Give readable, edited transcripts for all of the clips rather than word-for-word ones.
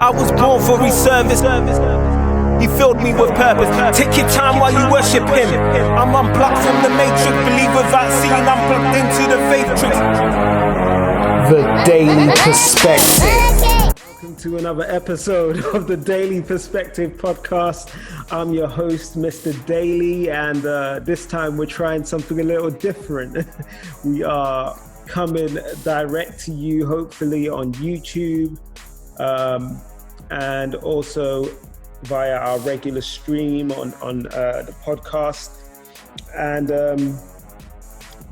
I was born for his service. He filled me with purpose. Take your time while you worship him. I'm unplugged from the matrix. Believe without seeing, I'm plugged into the matrix. The Daily Perspective. Welcome to another episode of the Daily Perspective podcast. I'm your host, Mr. Daley, and this time we're trying something a little different. We are coming direct to you, hopefully on YouTube, and also via our regular stream on the podcast. And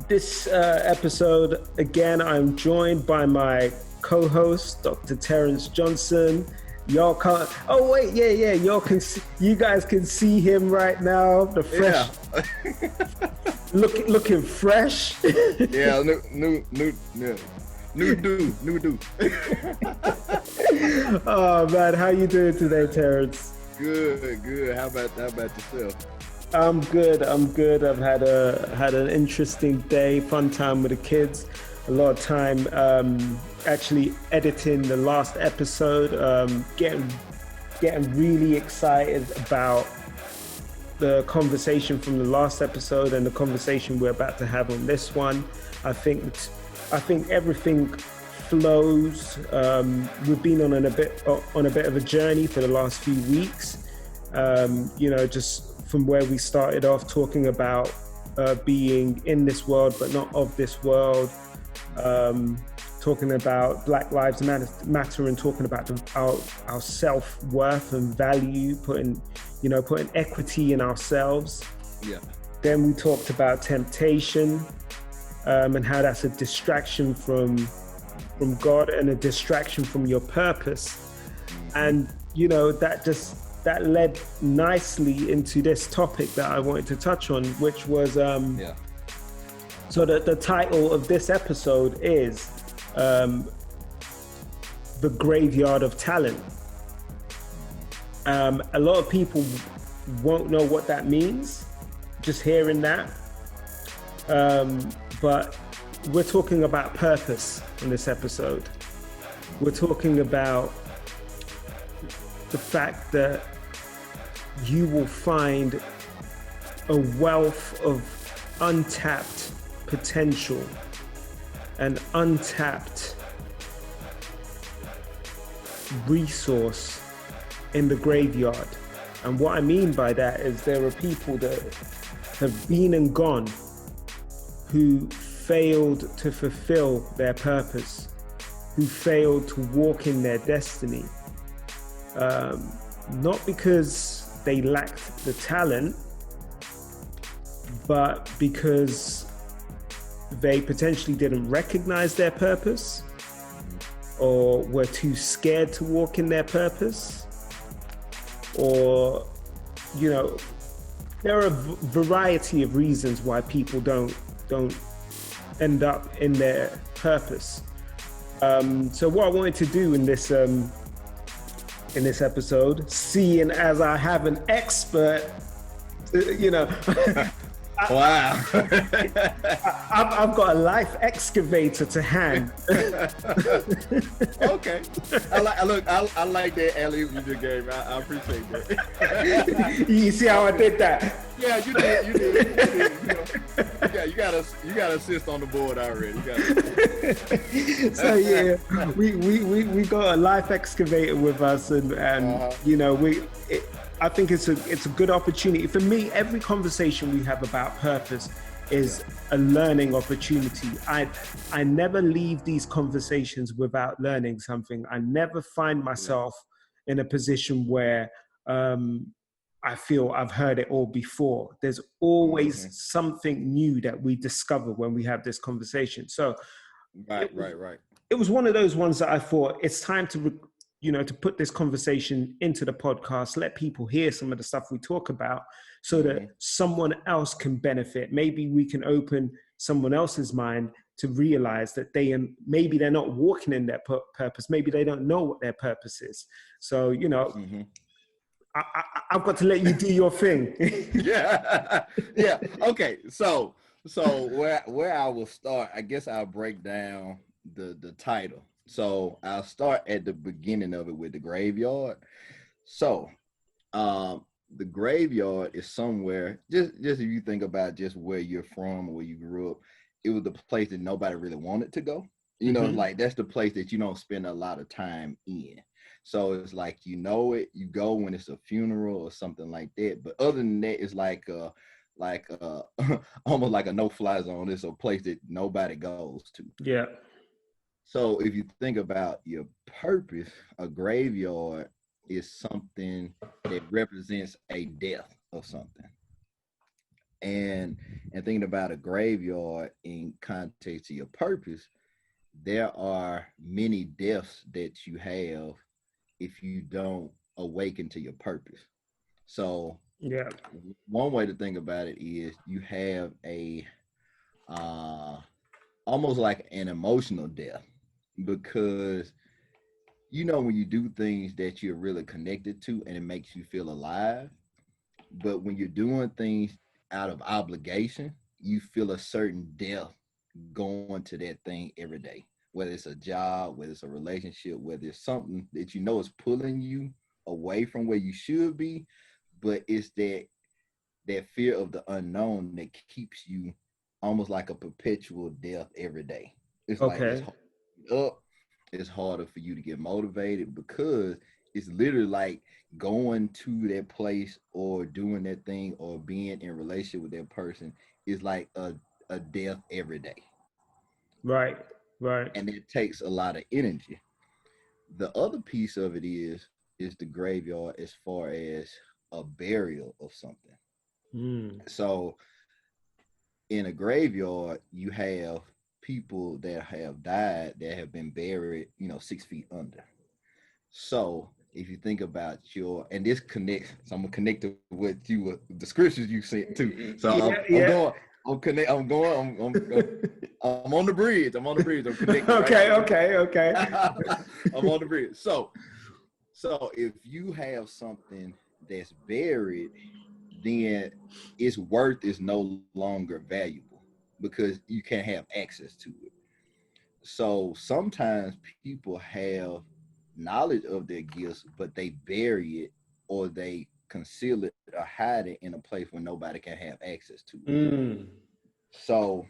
this episode, again, I'm joined by my co-host, Dr. Terrence Johnson. Y'all can't. Oh wait, yeah. Y'all can. You guys can see him right now. The fresh, looking fresh. Yeah, new dude. Oh man, how you doing today, Terrence? Good. How about yourself? I'm good. I've had an interesting day, fun time with the kids. A lot of time actually editing the last episode, getting really excited about the conversation from the last episode and the conversation we're about to have on this one. I think everything flows. We've been on a bit of a journey for the last few weeks. Just from where we started off talking about being in this world but not of this world. Talking about Black Lives Matter and talking about our self-worth and value, putting equity in ourselves. Yeah. Then we talked about temptation and how that's a distraction from God and a distraction from your purpose. And that led nicely into this topic that I wanted to touch on, which was So the title of this episode is The Graveyard of Talent. A lot of people won't know what that means, just hearing that. But we're talking about purpose in this episode. We're talking about the fact that you will find a wealth of untapped potential and untapped resource in the graveyard. And what I mean by that is there are people that have been and gone who failed to fulfill their purpose, who failed to walk in their destiny, not because they lacked the talent, but because they potentially didn't recognize their purpose or were too scared to walk in their purpose, or there are a variety of reasons why people don't end up in their purpose. So what I wanted to do in this episode, seeing as I have an expert, Wow. I've got a life excavator to hand. Okay. I like that alley-oop you just gave. I appreciate that. You see how I did that? Yeah, you did. You got assist on the board already. So yeah, we got a life excavator with us, and I think it's a good opportunity. For me, every conversation we have about purpose is a learning opportunity. I never leave these conversations without learning something. I never find myself in a position where I feel I've heard it all before. There's always something new that we discover when we have this conversation. So Right. It was one of those ones that I thought it's time to to put this conversation into the podcast, let people hear some of the stuff we talk about so that someone else can benefit. Maybe we can open someone else's mind to realize that maybe they're not walking in their purpose. Maybe they don't know what their purpose is. So, I've got to let you do your thing. Yeah. Okay. So where I will start, I guess I'll break down the title. So I'll start at the beginning of it with the graveyard. So the graveyard is somewhere, just if you think about just where you're from or where you grew up, it was the place that nobody really wanted to go. You know, like that's the place that you don't spend a lot of time in. So it's like, you know, you go when it's a funeral or something like that. But other than that, it's like almost like a no-fly zone. It's a place that nobody goes to. Yeah. So if you think about your purpose, a graveyard is something that represents a death of something. And thinking about a graveyard in context to your purpose, there are many deaths that you have if you don't awaken to your purpose. So yeah, one way to think about it is you have a almost like an emotional death, because you know when you do things that you're really connected to and it makes you feel alive, but when you're doing things out of obligation, you feel a certain depth going to that thing every day, whether it's a job, whether it's a relationship, whether it's something that you know is pulling you away from where you should be, but it's that fear of the unknown that keeps you almost like a perpetual death every day. It's like it's okay, up, it's harder for you to get motivated, because it's literally like going to that place or doing that thing or being in relationship with that person is like a death every day. right, right, And it takes a lot of energy. The other piece of it is the graveyard as far as a burial of something. So in a graveyard, you have people that have died that have been buried, 6 feet under. So if you think about and this connects, so I'm gonna connect it with you with the scriptures you sent too. So yeah, I'm yeah. going, I'm connect, I'm going, I'm on the bridge. I'm on the bridge. I'm connected. Okay, Right okay, okay. I'm on the bridge. So if you have something that's buried, then its worth is no longer valuable because you can't have access to it. So sometimes people have knowledge of their gifts, but they bury it or they conceal it or hide it in a place where nobody can have access to it. So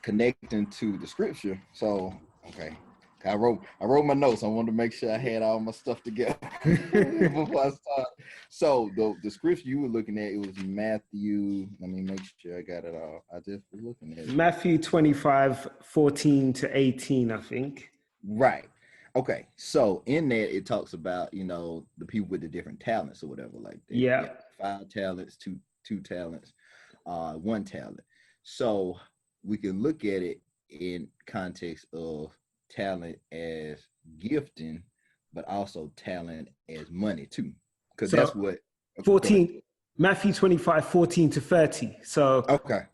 connecting to the scripture. So okay, I wrote my notes. I wanted to make sure I had all my stuff together before I start. So the scripture you were looking at, it was Matthew. Let me make sure I got it all. I just was looking at it. Matthew 25:14-18, I think. Right. Okay. So in that it talks about, the people with the different talents or whatever like that. Yeah. 5 talents, two talents, 1 talent. So we can look at it in context of talent as gifting, but also talent as money too. Because that's what 14, Matthew 25:14-30. So okay.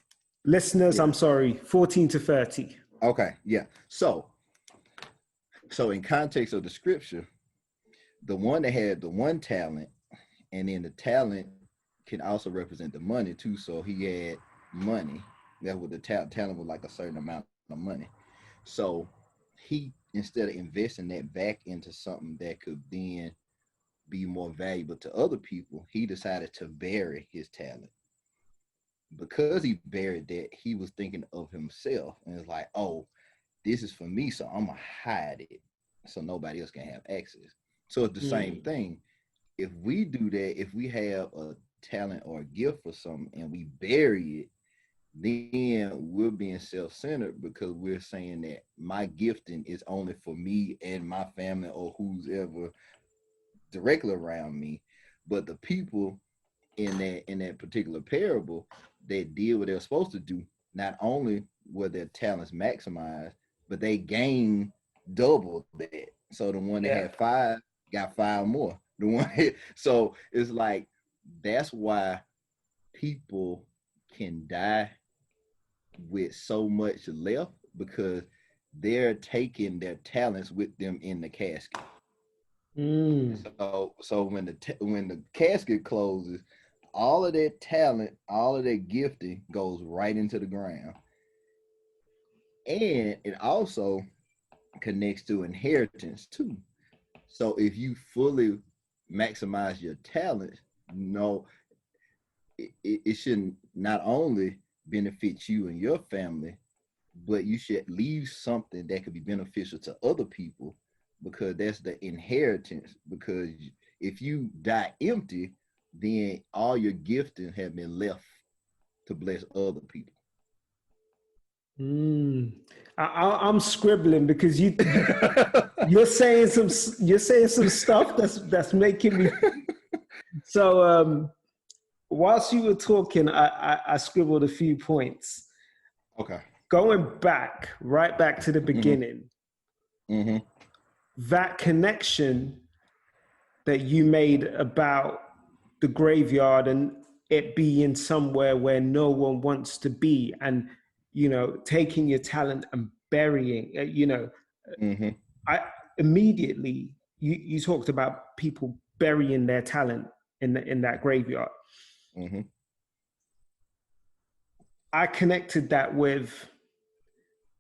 listeners, I'm sorry, 14-30. Okay, yeah. So in context of the scripture, the one that had the 1 talent, and then the talent can also represent the money too. So he had money. That was the talent was like a certain amount of money. So he, instead of investing that back into something that could then be more valuable to other people, he decided to bury his talent. Because he buried that, he was thinking of himself and it's like, oh, this is for me, so I'm gonna hide it so nobody else can have access. So it's the same thing. If we do that, if we have a talent or a gift for something and we bury it, then we're being self-centered because we're saying that my gifting is only for me and my family or who's ever directly around me. But the people in that particular parable that did what they're supposed to do, not only were their talents maximized, but they gained double that. So the one that had 5 got 5 more. The one so it's like that's why people can die with so much left, because they're taking their talents with them in the casket. So when the casket closes, all of that talent, all of that gifting goes right into the ground. And it also, connects to inheritance too. So if you fully maximize your talent, no, it should not only benefit you and your family, but you should leave something that could be beneficial to other people, because that's the inheritance. Because if you die empty, then all your gifting have been left to bless other people. I'm scribbling because you're saying some stuff that's making me. So whilst you were talking, I scribbled a few points. Okay. Going right back to the beginning, that connection that you made about the graveyard and it being somewhere where no one wants to be, and taking your talent and burying, I immediately, you talked about people burying their talent in that graveyard. I connected that with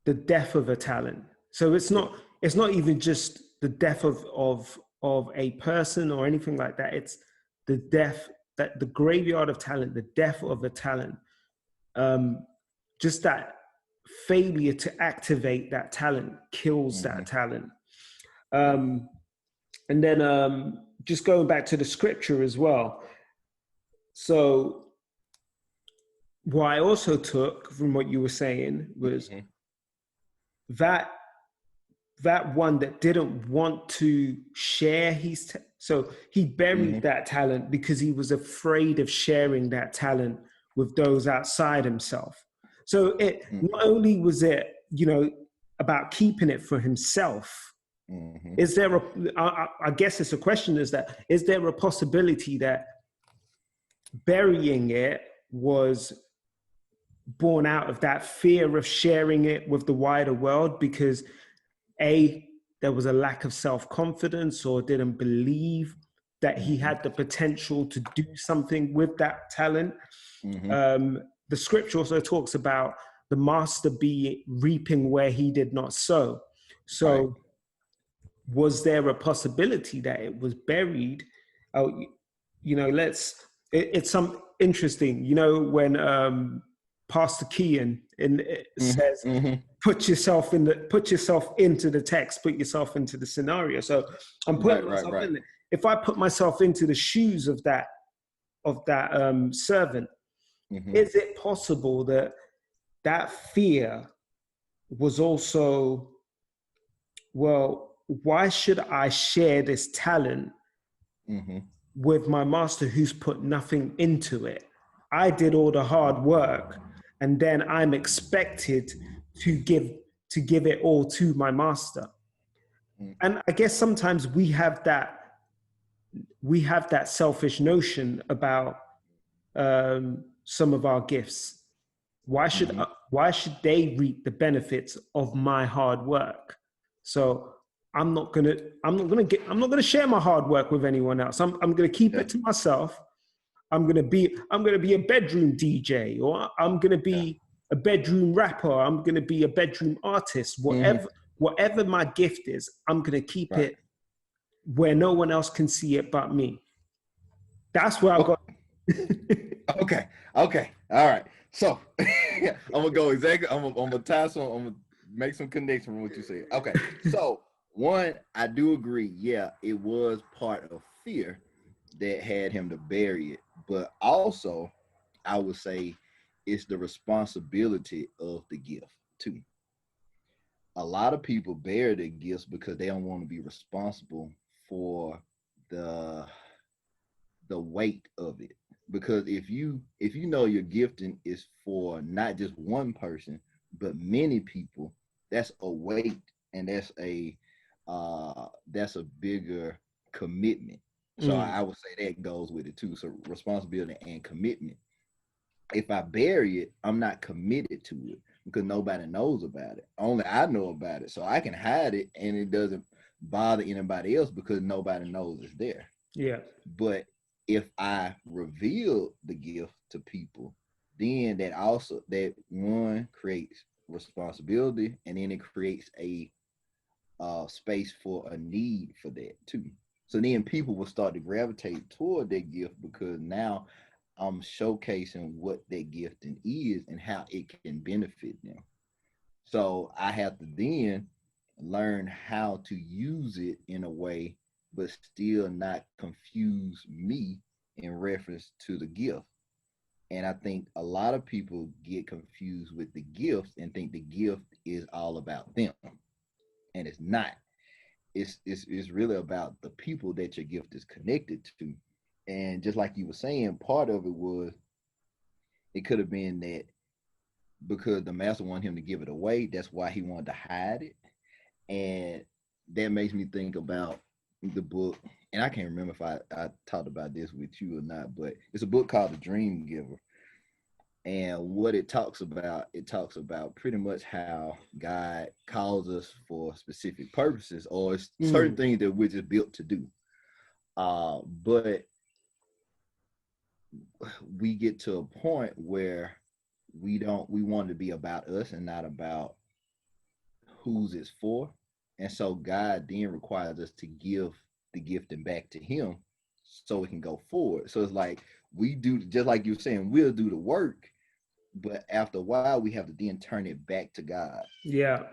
the death of a talent. So it's not even just the death of a person or anything like that. It's the death, that the graveyard of talent, the death of a talent. Just that failure to activate that talent kills that talent. And then just going back to the scripture as well. So what I also took from what you were saying was that one that didn't want to share his so he buried that talent because he was afraid of sharing that talent with those outside himself. So it not only was it about keeping it for himself. Is there I guess it's a question, is there a possibility that burying it was born out of that fear of sharing it with the wider world, because there was a lack of self-confidence, or didn't believe that he had the potential to do something with that talent? The scripture also talks about the master reaping where he did not sow. So was there a possibility that it was buried? It's some interesting, when Pastor Kean says, put yourself into the text, put yourself into the scenario. So I'm putting myself in there. If I put myself into the shoes of that servant, is it possible that fear was also, well, why should I share this talent with my master who's put nothing into it? I did all the hard work, and then I'm expected to give it all to my master. And I guess sometimes we have that selfish notion about some of our gifts. Why should they reap the benefits of my hard work? So I'm not gonna share my hard work with anyone else. I'm gonna keep it to myself. I'm gonna be a bedroom DJ, or I'm gonna be a bedroom rapper. I'm gonna be a bedroom artist. Whatever my gift is, I'm gonna keep it where no one else can see it but me. That's where I got. Okay. All right. So I'm gonna go exactly. I'm gonna tie some. I'm gonna make some connection from what you said. Okay. So one, I do agree. Yeah, it was part of fear that had him to bury it, but also I would say it's the responsibility of the gift too. A lot of people bury their gifts because they don't want to be responsible for the weight of it. Because if you know your gifting is for not just one person but many people, that's a weight, and that's a bigger commitment. So I would say that goes with it too. So responsibility and commitment. If I bury it, I'm not committed to it because nobody knows about it. Only I know about it. So I can hide it and it doesn't bother anybody else because nobody knows it's there. Yeah. But if I reveal the gift to people, then that one creates responsibility, and then it creates a space for a need for that too. So then people will start to gravitate toward that gift because now I'm showcasing what that gifting is and how it can benefit them. So I have to then learn how to use it in a way, but still not confuse me in reference to the gift. And I think a lot of people get confused with the gifts and think the gift is all about them. And it's not. It's really about the people that your gift is connected to. And just like you were saying, part of it was, it could have been that because the master wanted him to give it away, that's why he wanted to hide it. And that makes me think about the book, and I can't remember if I talked about this with you or not, but it's a book called The Dream Giver. And what it talks about pretty much how God calls us for specific purposes or certain things that we're just built to do. But we get to a point where we want to be about us and not about whose it's for. And so God then requires us to give the gifting back to him so it can go forward. So it's like we do, just like you were saying, we'll do the work, but after a while we have to then turn it back to God. Yeah.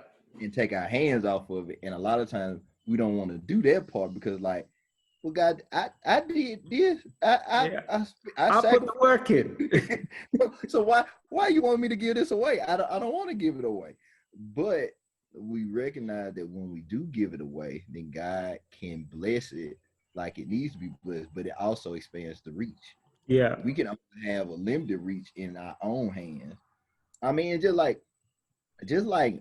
And take our hands off of it. And a lot of times we don't want to do that part because like, well, God, I did this. I put the work in. So why you want me to give this away? I don't want to give it away. But we recognize that when we do give it away, then God can bless it like it needs to be blessed, but it also expands the reach. Yeah. We can only have a limited reach in our own hands. I mean, just like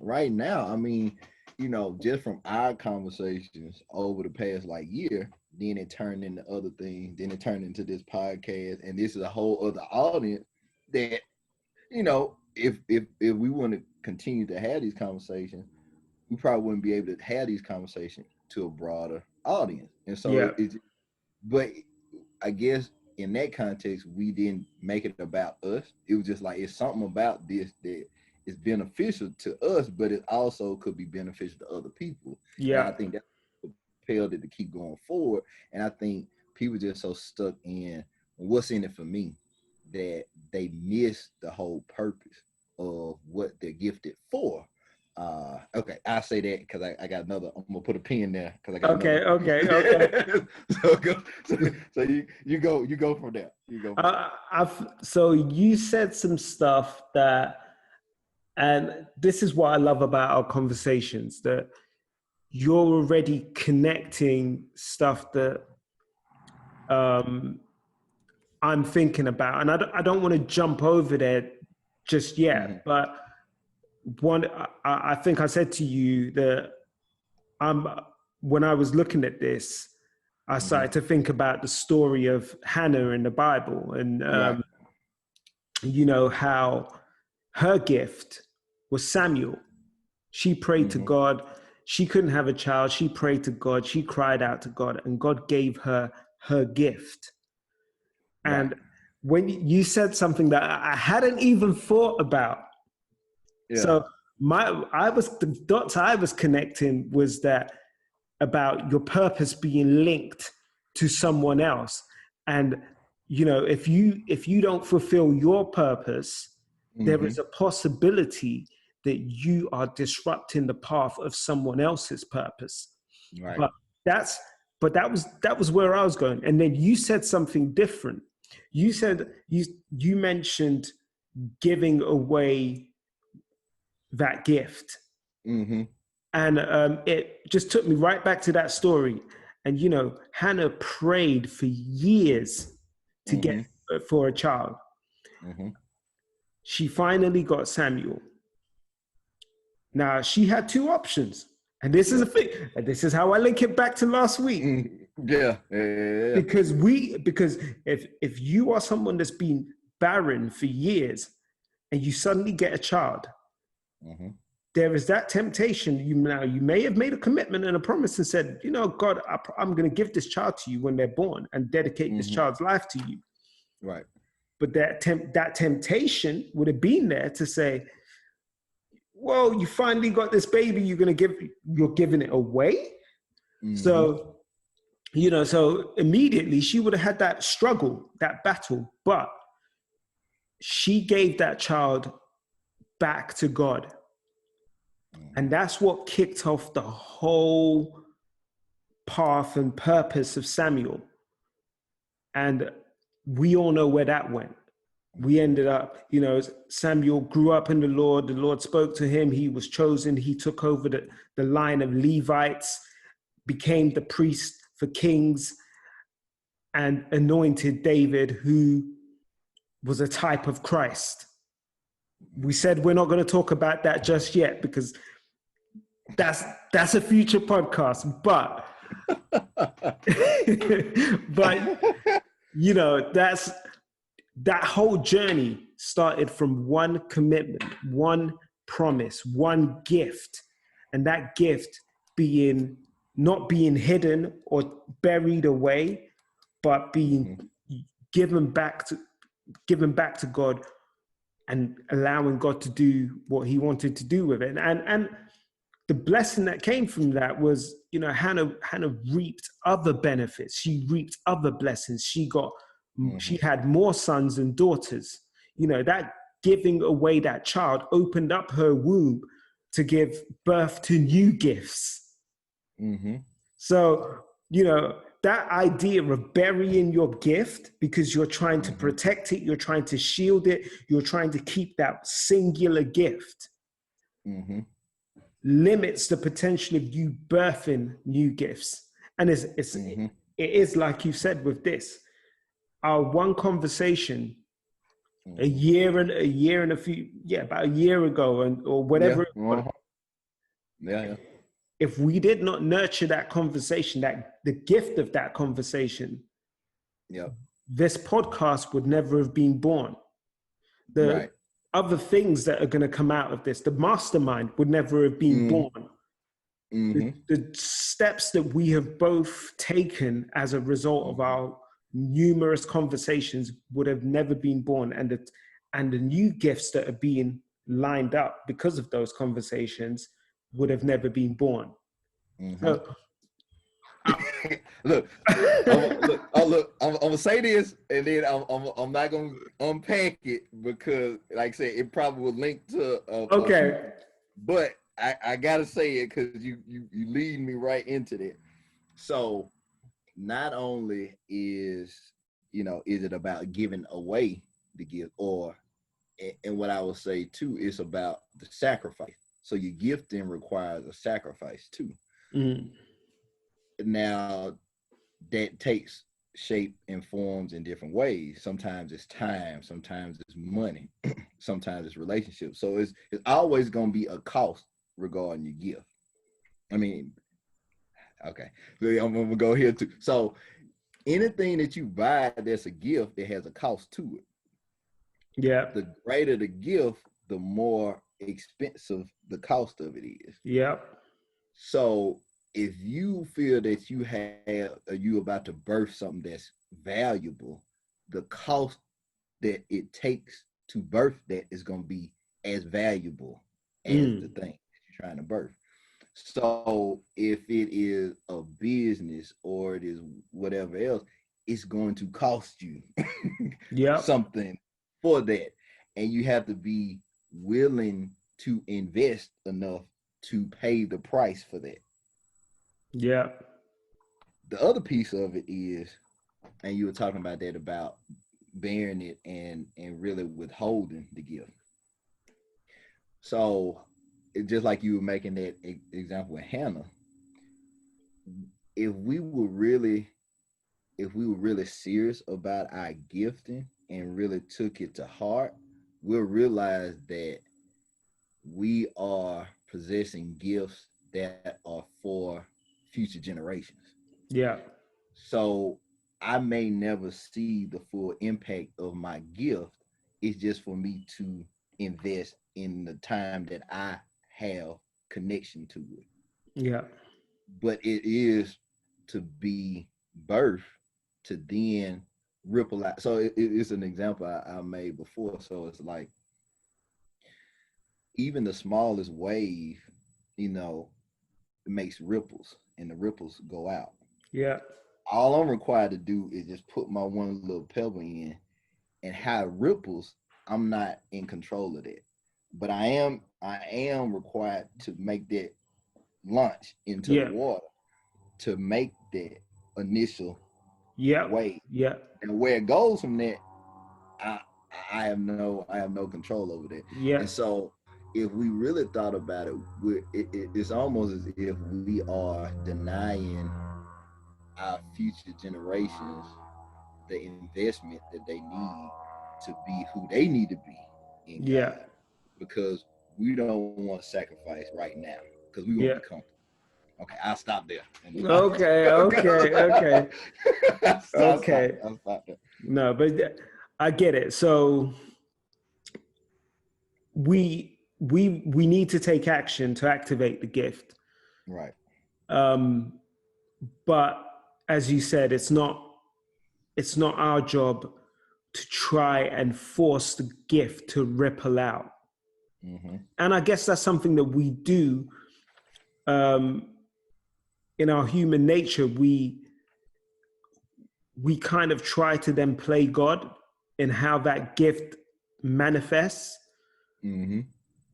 right now, I mean, you know, just from our conversations over the past like year, then it turned into other things, then it turned into this podcast, and this is a whole other audience that, you know, if we want to continue to have these conversations, we probably wouldn't be able to have these conversations to a broader audience. And so but I guess in that context, we didn't make it about us. It was just like, it's something about this that is beneficial to us, but it also could be beneficial to other people. Yeah. And I think that propelled it to keep going forward. And I think people just so stuck in what's in it for me that they miss the whole purpose of what they're gifted for. Okay, I'll say that because I got another. I'm gonna put a pin there because I got Okay. So you go from there. So you said some stuff that, and this is what I love about our conversations, that you're already connecting stuff that I'm thinking about, and I don't want to jump over there just yet, but I think I said to you that when I was looking at this, I started to think about the story of Hannah in the Bible, and you know how her gift was Samuel. She prayed to God. She couldn't have a child. She prayed to God. She cried out to God, and God gave her her gift. And when you said something that I hadn't even thought about. So the dots I was connecting was that about your purpose being linked to someone else. And, you know, if you don't fulfill your purpose, there is a possibility that you are disrupting the path of someone else's purpose. Right. But that was where I was going. And then you said something different. You said, you mentioned giving away that gift. And it just took me right back to that story. And, you know, Hannah prayed for years to get for a child. She finally got Samuel. Now, she had two options. And this is a thing. And this is how I link it back to last week. Because if you are someone that's been barren for years and you suddenly get a child, there is that temptation. You may have made a commitment and a promise and said, you know, God, I'm going to give this child to you when they're born and dedicate this child's life to you. Right. But that temptation would have been there to say, well, you finally got this baby, you're giving it away. So, so immediately she would have had that struggle, that battle, but she gave that child back to God. And that's what kicked off the whole path and purpose of Samuel. And we all know where that went. We ended up, Samuel grew up in the Lord spoke to him, he was chosen, he took over the line of Levites, became the priest for kings, and anointed David, who was a type of Christ. We said we're not going to talk about that just yet because that's a future podcast, but that whole journey started from one commitment, one promise, one gift, and that gift not being hidden or buried away, but being given back to God and allowing God to do what he wanted to do with it. And the blessing that came from that was, Hannah reaped other benefits. She reaped other blessings. She had more sons and daughters. That giving away that child opened up her womb to give birth to new gifts. So, that idea of burying your gift because you're trying to protect it, you're trying to shield it, you're trying to keep that singular gift, limits the potential of you birthing new gifts. And it is like you said with this, our one conversation about a year ago or whatever. If we did not nurture that conversation, the gift of that conversation, this podcast would never have been born. The other things that are going to come out of this, the mastermind would never have been born. The steps that we have both taken as a result of our numerous conversations would have never been born. And the new gifts that are being lined up because of those conversations would have never been born. So, I'm gonna say this, and then I'm not gonna unpack it because, like I said, it probably will link to. But I gotta say it because you lead me right into that. So, not only is it about giving away the gift, and what I will say too is about the sacrifice. So your gifting requires a sacrifice too. Now that takes shape and forms in different ways. Sometimes it's time, sometimes it's money, sometimes it's relationships. So it's always going to be a cost regarding your gift. I mean, okay, I'm going to go here too. So anything that you buy that's a gift, it has a cost to it. Yeah. The greater the gift, the more expensive the cost of it is. Yep. So if you feel that you about to birth something that's valuable, the cost that it takes to birth that is going to be as valuable as the thing that you're trying to birth. So if it is a business or it is whatever else, it's going to cost you something for that. And you have to be willing to invest enough to pay the price for that. Yeah. The other piece of it is, and you were talking about that, about bearing it and really withholding the gift. So it's just like you were making that example with Hannah. If we were really serious about our gifting and really took it to heart, we'll realize that we are possessing gifts that are for future generations. Yeah. So I may never see the full impact of my gift. It's just for me to invest in the time that I have connection to it. Yeah. But it is to be birthed to then ripple out. So it's an example I made before. So it's like, even the smallest wave, you know, makes ripples, and the ripples go out. Yeah. All I'm required to do is just put my one little pebble in, and how it ripples, I'm not in control of that. But I am required to make that launch into the Yeah. water to make that initial Yeah. wave. Yeah. And where it goes from there, I I have no control over that. Yeah. And so if we really thought about it, it's almost as if we are denying our future generations the investment that they need to be who they need to be in Yeah. God, because we don't want to sacrifice right now because we want Yeah. to be comfortable. Okay, I'll stop there. Okay. Okay. Okay. I'll stop there. No, but I get it. So we need to take action to activate the gift. Right. But as you said, it's not our job to try and force the gift to ripple out. Mm-hmm. And I guess that's something that we do in our human nature. We kind of try to then play God in how that gift manifests. Mm-hmm.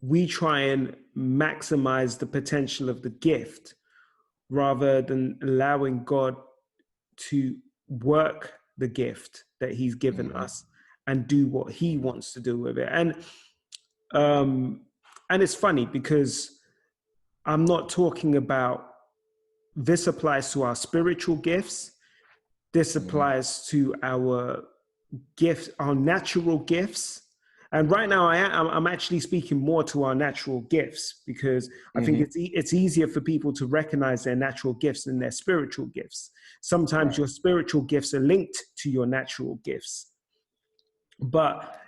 We try and maximize the potential of the gift rather than allowing God to work the gift that he's given us and do what he wants to do with it. And it's funny because I'm not talking about, this applies to our spiritual gifts. This applies to our gifts, our natural gifts. And right now I'm actually speaking more to our natural gifts, because I think it's easier for people to recognize their natural gifts than their spiritual gifts. Sometimes your spiritual gifts are linked to your natural gifts. But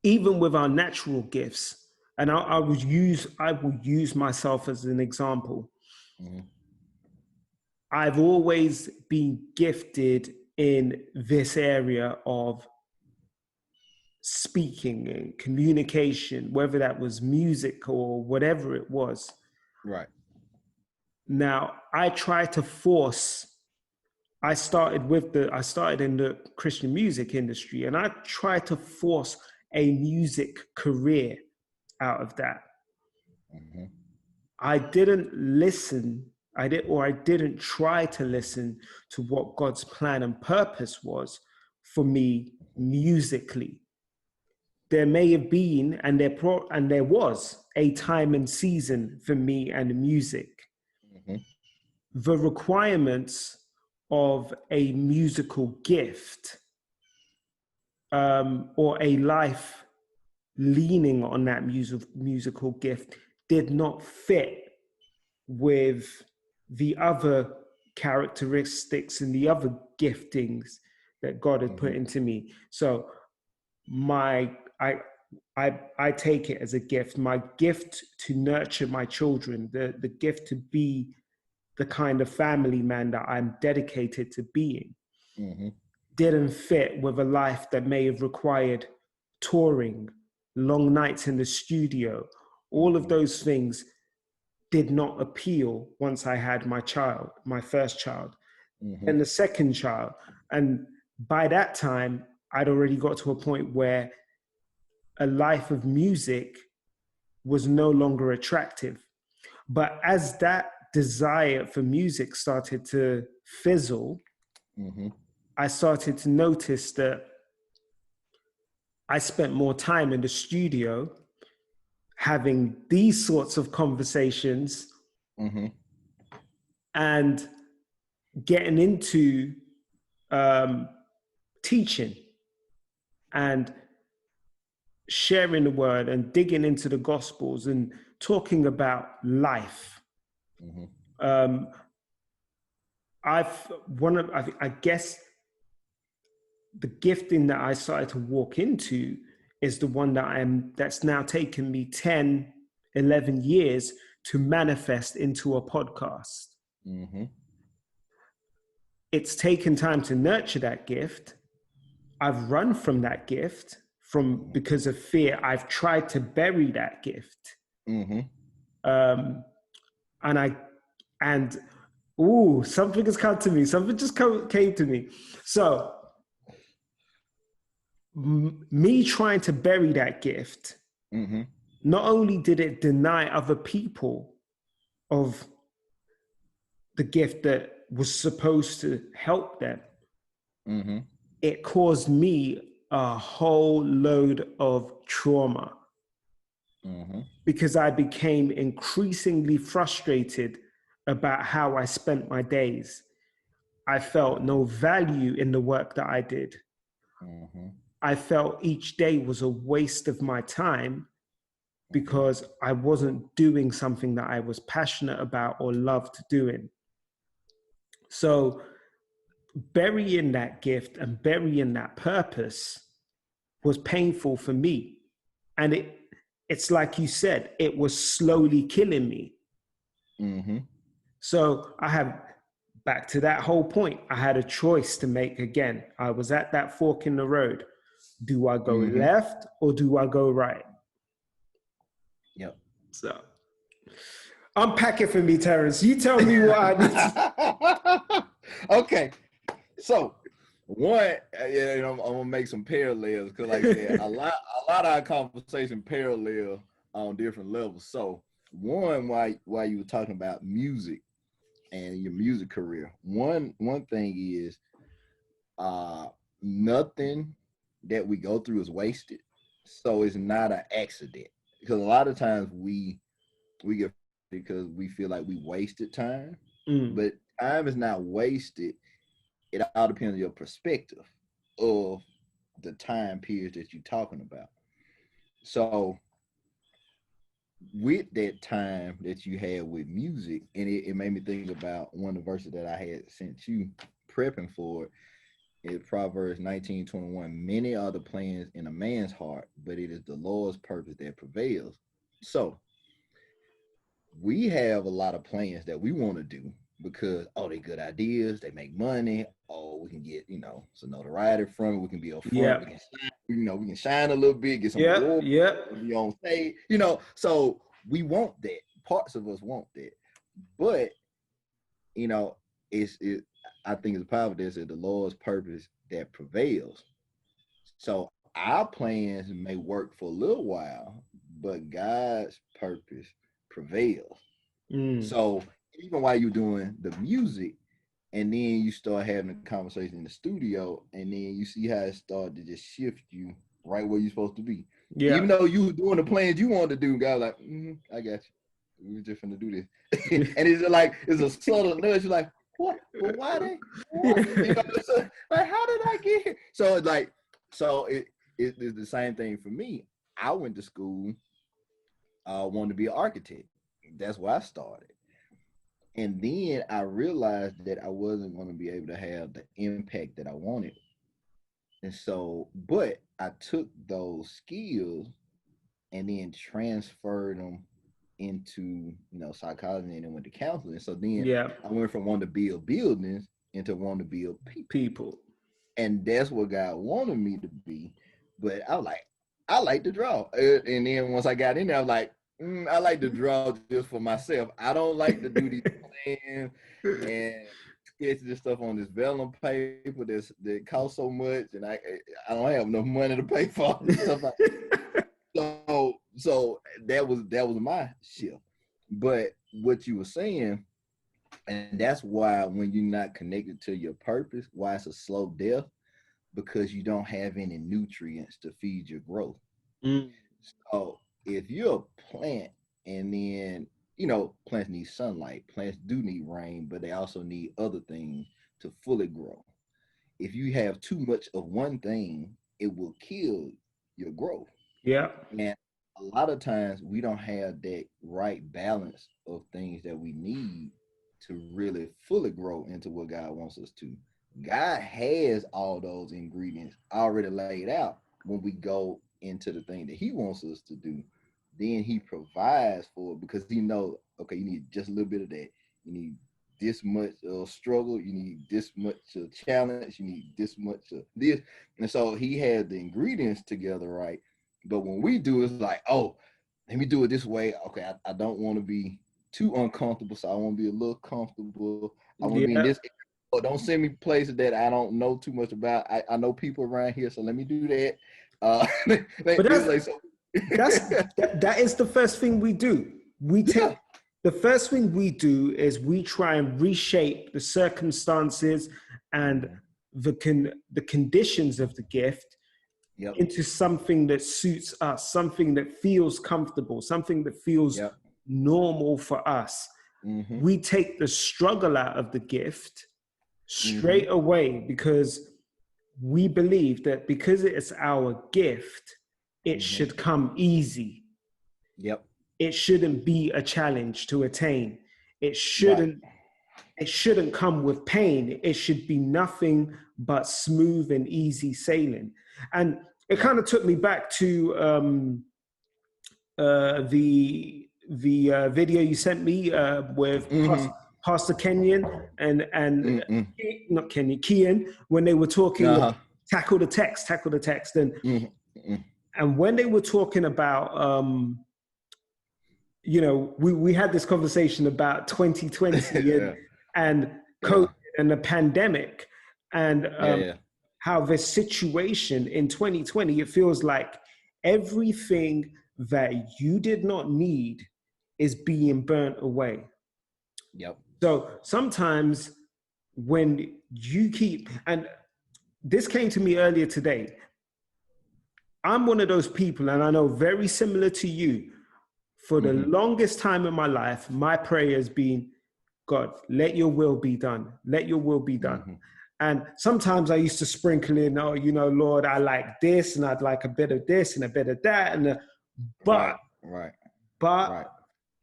even with our natural gifts, and I will use myself as an example. I've always been gifted in this area of speaking and communication, whether that was music or whatever it was. Right. Now, I try to force, I started in the Christian music industry, and I tried to force a music career out of that. I didn't listen, I didn't try to listen to what God's plan and purpose was for me musically. There may have been, and there was a time and season for me and music. The requirements of a musical gift, or a life leaning on that musical gift, did not fit with the other characteristics and the other giftings that God had put into me. So I take it as a gift, my gift to nurture my children, the gift to be the kind of family man that I'm dedicated to being, didn't fit with a life that may have required touring, long nights in the studio. All of those things did not appeal once I had my first child, and the second child. And by that time, I'd already got to a point where a life of music was no longer attractive. But as that desire for music started to fizzle, I started to notice that I spent more time in the studio having these sorts of conversations and getting into teaching and sharing the word and digging into the gospels and talking about life. I guess the gifting that I started to walk into is the one that's now taken me 10, 11 years to manifest into a podcast. It's taken time to nurture that gift. I've run from that gift because of fear, I've tried to bury that gift. Something has come to me. Something just came to me. So me trying to bury that gift, not only did it deny other people of the gift that was supposed to help them, it caused me a whole load of trauma because I became increasingly frustrated about how I spent my days. I felt no value in the work that I did. I felt each day was a waste of my time because I wasn't doing something that I was passionate about or loved doing. So burying that gift and burying that purpose was painful for me. And it's like you said, it was slowly killing me. So I have, back to that whole point, I had a choice to make again. I was at that fork in the road. Do I go left or do I go right? Yep. So unpack it for me, Terrence. You tell me what I need. Okay. So one, I'm gonna make some parallels because, like I said, a lot of our conversation parallel on different levels. So one, why you were talking about music and your music career, one thing is nothing that we go through is wasted. So it's not an accident, because a lot of times we get, because we feel like we wasted time, but time is not wasted. It all depends on your perspective of the time period that you're talking about. So with that time that you had with music, and it made me think about one of the verses that I had sent you prepping for it. It's Proverbs 19:21. Many are the plans in a man's heart, but it is the Lord's purpose that prevails. So we have a lot of plans that we want to do because, they good ideas, they make money, we can get, some notoriety from it, we can be up front, we can shine, we can shine a little bit, get some awards, be on stage, so we want that. Parts of us want that. But, I think it's powerful that the Lord's purpose that prevails. So our plans may work for a little while, but God's purpose prevails. So even while you're doing the music, and then you start having a conversation in the studio, and then you see how it started to just shift you right where you're supposed to be. Yeah. Even though you were doing the plans you wanted to do, God like, I got you. We were just finna do this. And it's like, it's a subtle nudge. You're like, what? Well, why they? What? Like, how did I get here? So it's like, it's the same thing for me. I went to school, wanted to be an architect. That's where I started. And then I realized that I wasn't going to be able to have the impact that I wanted. And so, but I took those skills and then transferred them into, psychology, and then went to counseling. So then I went from wanting to build buildings into wanting to build people. And that's what God wanted me to be. But I was like, I like to draw. And then once I got in there, I was like, I like to draw just for myself. I don't like to do these plans and sketches and stuff on this vellum paper that costs so much, and I don't have enough money to pay for all this stuff. So that was my shift. But what you were saying, and that's why when you're not connected to your purpose, why it's a slow death, because you don't have any nutrients to feed your growth. So if you're a plant, and then, plants need sunlight, plants do need rain, but they also need other things to fully grow. If you have too much of one thing, it will kill your growth. Yeah. And a lot of times we don't have that right balance of things that we need to really fully grow into what God wants us to. God has all those ingredients already laid out. When we go into the thing that he wants us to do, then he provides for it, because he knows, okay, you need just a little bit of that. You need this much struggle, you need this much challenge, you need this much this. And so he had the ingredients together, right? But when we do, it's like, oh, let me do it this way. Okay, I don't want to be too uncomfortable, so I want to be a little comfortable. I want to be in this. Oh, don't send me places that I don't know too much about. I know people around here, so let me do that. But that is the first thing we do. The first thing we do is we try and reshape the circumstances and the conditions of the gift into something that suits us, something that feels comfortable, something that feels normal for us. We take the struggle out of the gift straight away, because we believe that because it's our gift, it should come easy. It shouldn't be a challenge to attain. It shouldn't come with pain. It should be nothing but smooth and easy sailing. And it kind of took me back to the video you sent me with Pastor Kenyon and not Kenyon, Kian, when they were talking tackle the text, and when they were talking about you know, we had this conversation about 2020 and COVID and the pandemic, and how the situation in 2020, it feels like everything that you did not need is being burnt away. So sometimes when you keep, and this came to me earlier today, I'm one of those people, and I know very similar to you, for the longest time in my life, my prayer has been, God, let your will be done. Let your will be done. And sometimes I used to sprinkle in, oh, you know, Lord, I like this, and I'd like a bit of this and a bit of that. And but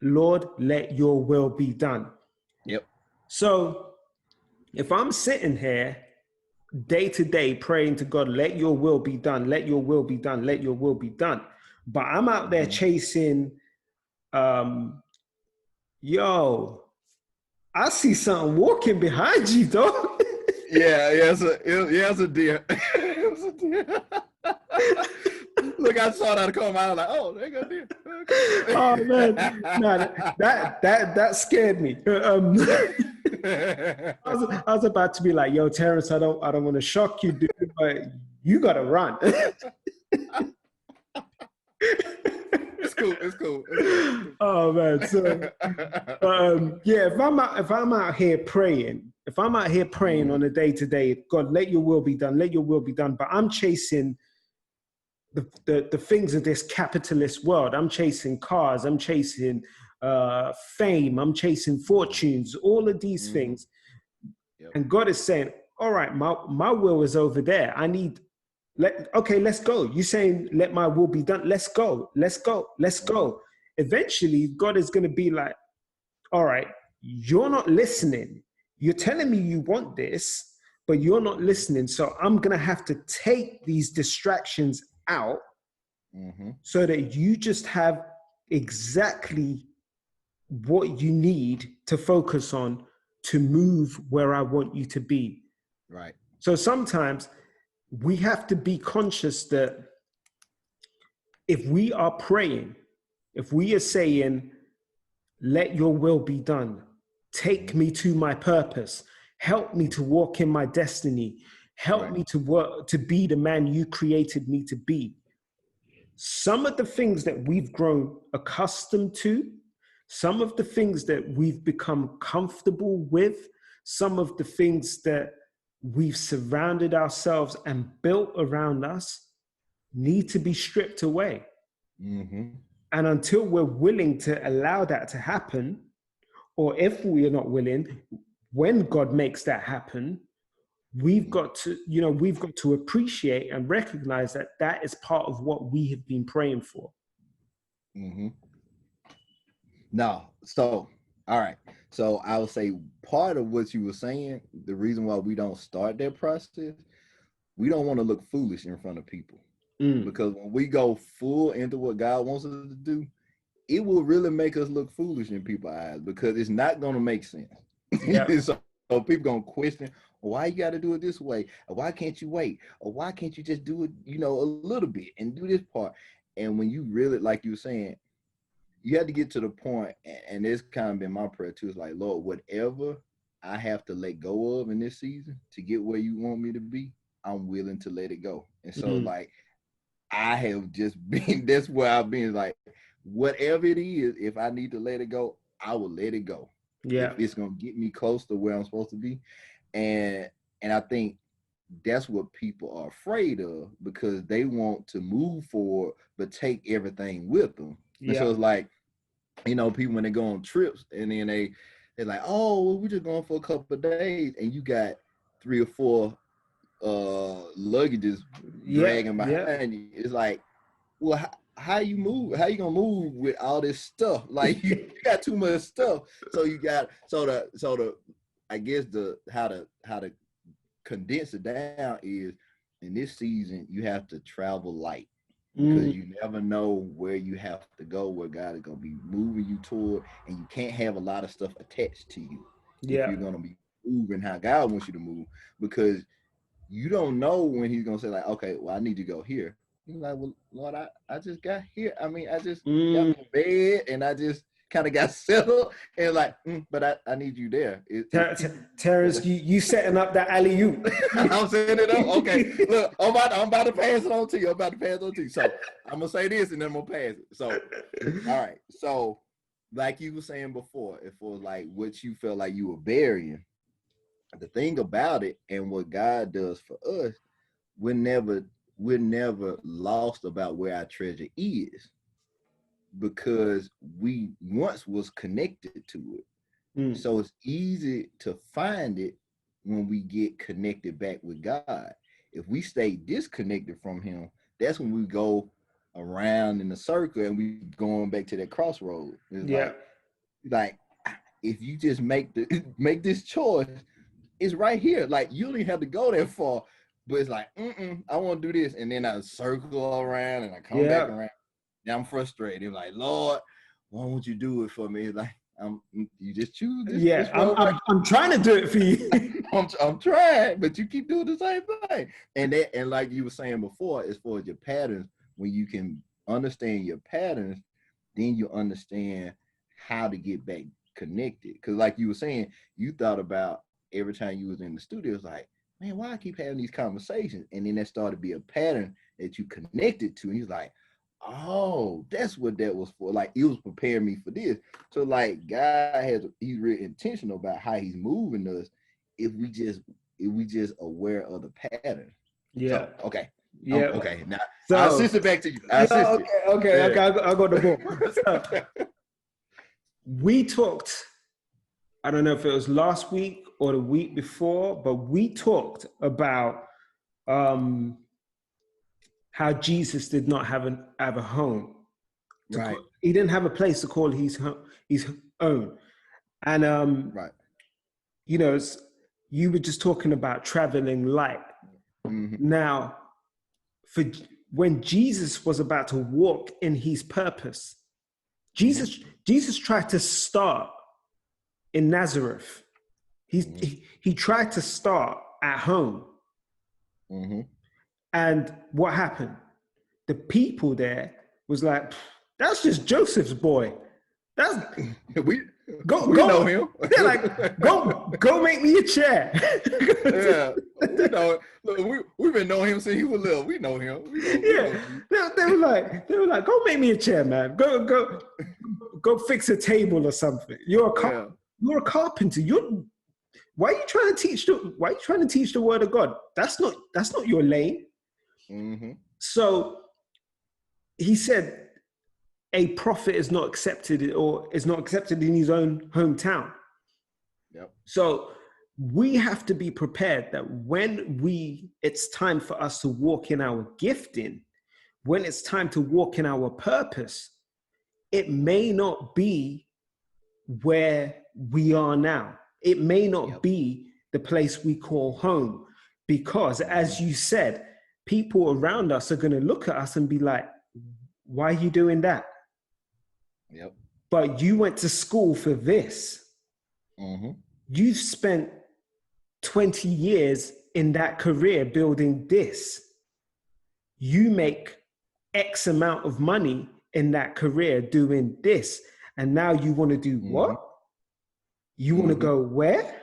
Lord, let your will be done. So if I'm sitting here day to day praying to God, let your will be done, let your will be done, let your will be done, but I'm out there chasing, yo, I see something walking behind you, dog. It's a deer. It was a deer. Look, I saw that come out. I was like, oh, they got deer. Okay. Oh man, no, that scared me. I was about to be like, yo, Terrence, I don't want to shock you, dude, but you gotta run. It's cool. Oh man, so if I'm out here praying on a day-to-day, God, let your will be done, but I'm chasing the things of this capitalist world. I'm chasing cars, I'm chasing fame, I'm chasing fortunes, all of these things. And God is saying, all right, my will is over there. Let's go. You're saying, let my will be done. Let's go. Eventually, God is going to be like, all right, you're not listening. You're telling me you want this, but you're not listening. So I'm going to have to take these distractions out so that you just have exactly what you need to focus on to move where I want you to be. Right. So sometimes we have to be conscious that if we are praying, if we are saying, let your will be done, take me to my purpose, help me to walk in my destiny, help me to work, to be the man you created me to be. Some of the things that we've grown accustomed to, some of the things that we've become comfortable with, some of the things that we've surrounded ourselves and built around us need to be stripped away. And until we're willing to allow that to happen, or if we are not willing, when God makes that happen, we've got to appreciate and recognize that that is part of what we have been praying for. No, so all right. So I would say part of what you were saying, the reason why we don't start that process, we don't want to look foolish in front of people. Because when we go full into what God wants us to do, it will really make us look foolish in people's eyes, because it's not going to make sense. Yeah. So people gonna question, why you got to do it this way? Or why can't you wait? Or why can't you just do it, a little bit and do this part? And when you really, like you were saying, you have to get to the point, and it's kind of been my prayer too. It's like, Lord, whatever I have to let go of in this season to get where you want me to be, I'm willing to let it go. And so, like, I have just been, that's where I've been, like, whatever it is, if I need to let it go, I will let it go. Yeah. If it's going to get me close to where I'm supposed to be. And I think that's what people are afraid of, because they want to move forward, but take everything with them. Yeah. And so it's like, people, when they go on trips and then they're like, oh, well, we're just going for a couple of days, and you got 3 or 4 luggages dragging behind you. It's like, well, how you move? How you gonna move with all this stuff? Like, you got too much stuff. So you got I guess how to condense it down is, in this season you have to travel light, because you never know where you have to go, where God is gonna be moving you toward, and you can't have a lot of stuff attached to you if you're gonna be moving how God wants you to move, because you don't know when he's gonna say, like, okay, well, I need to go here. He's like, well, Lord, I just got here. I mean, I just got in bed and I just kind of got settled, and like, but I need you there. Terrence, you setting up that alley-oop. I'm setting it up. Okay, look, I'm about to pass it on to you. So I'm gonna say this and then I'm gonna pass it. So, all right. So, like you were saying before, if it was like what you felt like you were burying, the thing about it, and what God does for us, we're never lost about where our treasure is, because we once was connected to it. So it's easy to find it when we get connected back with God. If we stay disconnected from him, that's when we go around in a circle and we going back to that crossroad. It's like if you just make this choice, it's right here. Like, you don't even have to go that far, but it's like, I want to do this, and then I circle around and I come back around. Now I'm frustrated. Like, Lord, why won't you do it for me? Like, you just choose this. Yeah, this I'm trying to do it for you. I'm trying, but you keep doing the same thing. And like you were saying before, as far as your patterns, when you can understand your patterns, then you understand how to get back connected. Because like you were saying, you thought about every time you was in the studio, it's like, man, why I keep having these conversations? And then that started to be a pattern that you connected to. And he's like, oh, that's what that was for. Like, it was preparing me for this. So like, God he's really intentional about how he's moving us if we just aware of the pattern. Yeah. So, okay. Yeah. Okay. Now I'll assist it back to you. Okay. I'll go to the board. We talked, I don't know if it was last week or the week before, but we talked about how Jesus did not have a home. Right. He didn't have a place to call his own. And you were just talking about traveling light. Now, when Jesus was about to walk in his purpose, Jesus tried to start in Nazareth. He tried to start at home. And what happened? The people there was like, that's just Joseph's boy. That's we know him. They're like, go make me a chair. Yeah, look, we've been knowing him since he was little. We know him. They were like, go make me a chair, man. Go fix a table or something. You're a carpenter. Why are you trying to teach the word of God? That's not your lane. So he said, a prophet is not accepted in his own hometown. Yep. So we have to be prepared that when it's time for us to walk in our gifting, when it's time to walk in our purpose, it may not be where we are now. It may not be the place we call home, because as you said, people around us are going to look at us and be like, why are you doing that? But you went to school for this. You've spent 20 years in that career building this. You make X amount of money in that career doing this. And now you want to do what? You want to go where?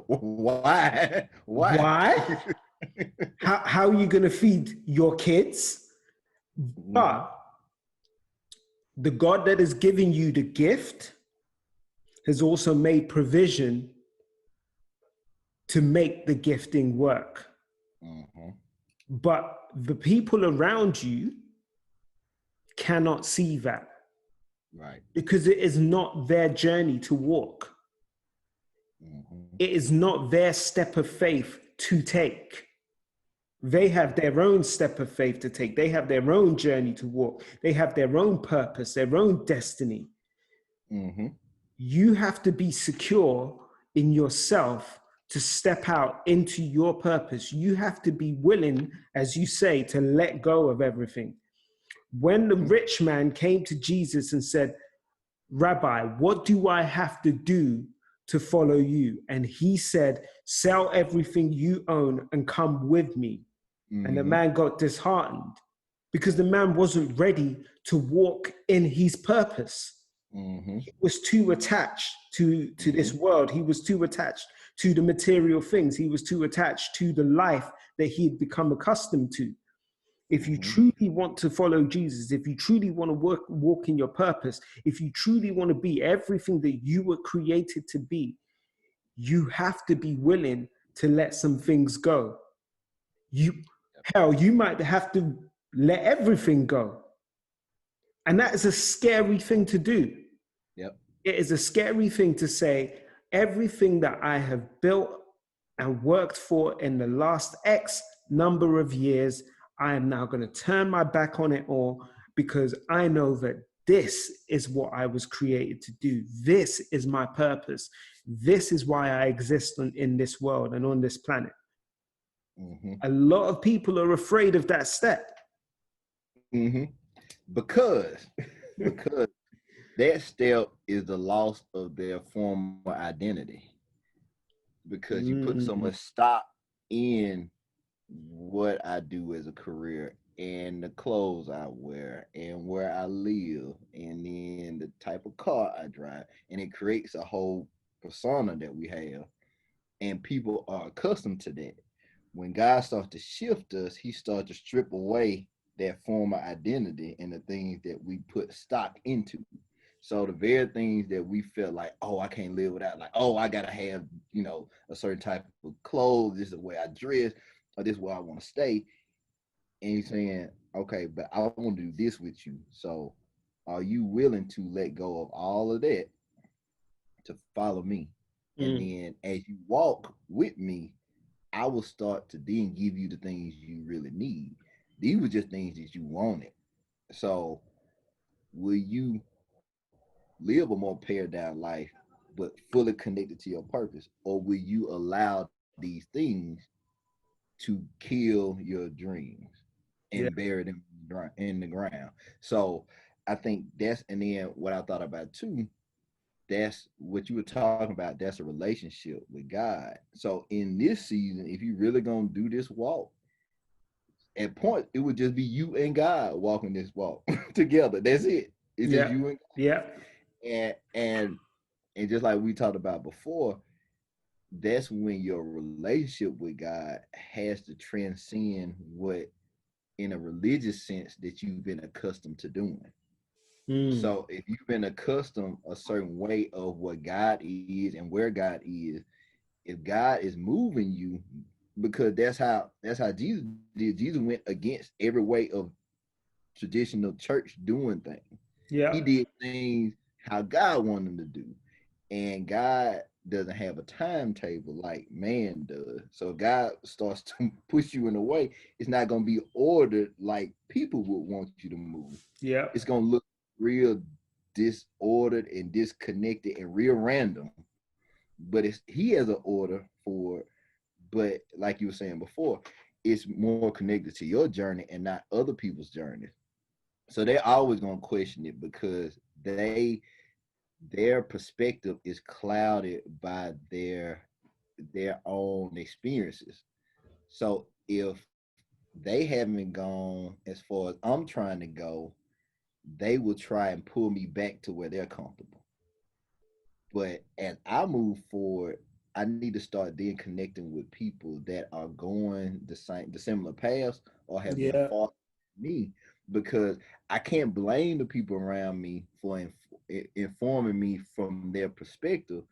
Why? Why? How are you going to feed your kids? But the God that is giving you the gift has also made provision to make the gifting work. But the people around you cannot see that. Right. Because it is not their journey to walk. It is not their step of faith to take. They have their own step of faith to take. They have their own journey to walk. They have their own purpose, their own destiny. You have to be secure in yourself to step out into your purpose. You have to be willing, as you say, to let go of everything. When the rich man came to Jesus and said, Rabbi, what do I have to do to follow you? And he said, sell everything you own and come with me. And the man got disheartened because the man wasn't ready to walk in his purpose. He was too attached to this world. He was too attached to the material things. He was too attached to the life that he had become accustomed to. If you truly want to follow Jesus, if you truly want to walk in your purpose, if you truly want to be everything that you were created to be, you have to be willing to let some things go. You might have to let everything go. And that is a scary thing to do. Yep. It is a scary thing to say, everything that I have built and worked for in the last X number of years, I am now going to turn my back on it all because I know that this is what I was created to do. This is my purpose. This is why I exist in this world and on this planet. A lot of people are afraid of that step. Because that step is the loss of their former identity. Because you put so much stock in what I do as a career and the clothes I wear and where I live and then the type of car I drive, and it creates a whole persona that we have, and people are accustomed to that. When God starts to shift us, he starts to strip away that former identity and the things that we put stock into. So the very things that we felt like, oh, I can't live without, like, oh, I gotta have, a certain type of clothes, this is the way I dress, or this is where I want to stay. And he's saying, okay, but I want to do this with you. So are you willing to let go of all of that to follow me? And then as you walk with me, I will start to then give you the things you really need. These were just things that you wanted. So will you live a more pared down life, but fully connected to your purpose? Or will you allow these things to kill your dreams and bury them in the ground? So I think that's, and then what I thought about too, that's what you were talking about. That's a relationship with God. So in this season, if you really gonna do this walk, at point it would just be you and God walking this walk together. That's it. It's just you and God. Yeah. And just like we talked about before, that's when your relationship with God has to transcend what, in a religious sense, that you've been accustomed to doing. So if you've been accustomed a certain way of what God is and where God is, if God is moving you, because that's how Jesus did. Jesus went against every way of traditional church doing things. Yeah. He did things how God wanted him to do. And God doesn't have a timetable like man does. So if God starts to push you in a way, it's not going to be ordered like people would want you to move. Yeah. It's going to look real disordered and disconnected and real random. But he has an order for it. But like you were saying before, it's more connected to your journey and not other people's journey. So they're always going to question it because they their perspective is clouded by their own experiences. So if they haven't gone as far as I'm trying to go, they will try and pull me back to where they're comfortable. But as I move forward, I need to start then connecting with people that are going the similar paths or have been Yeah. far from me, because I can't blame the people around me for informing me from their perspective,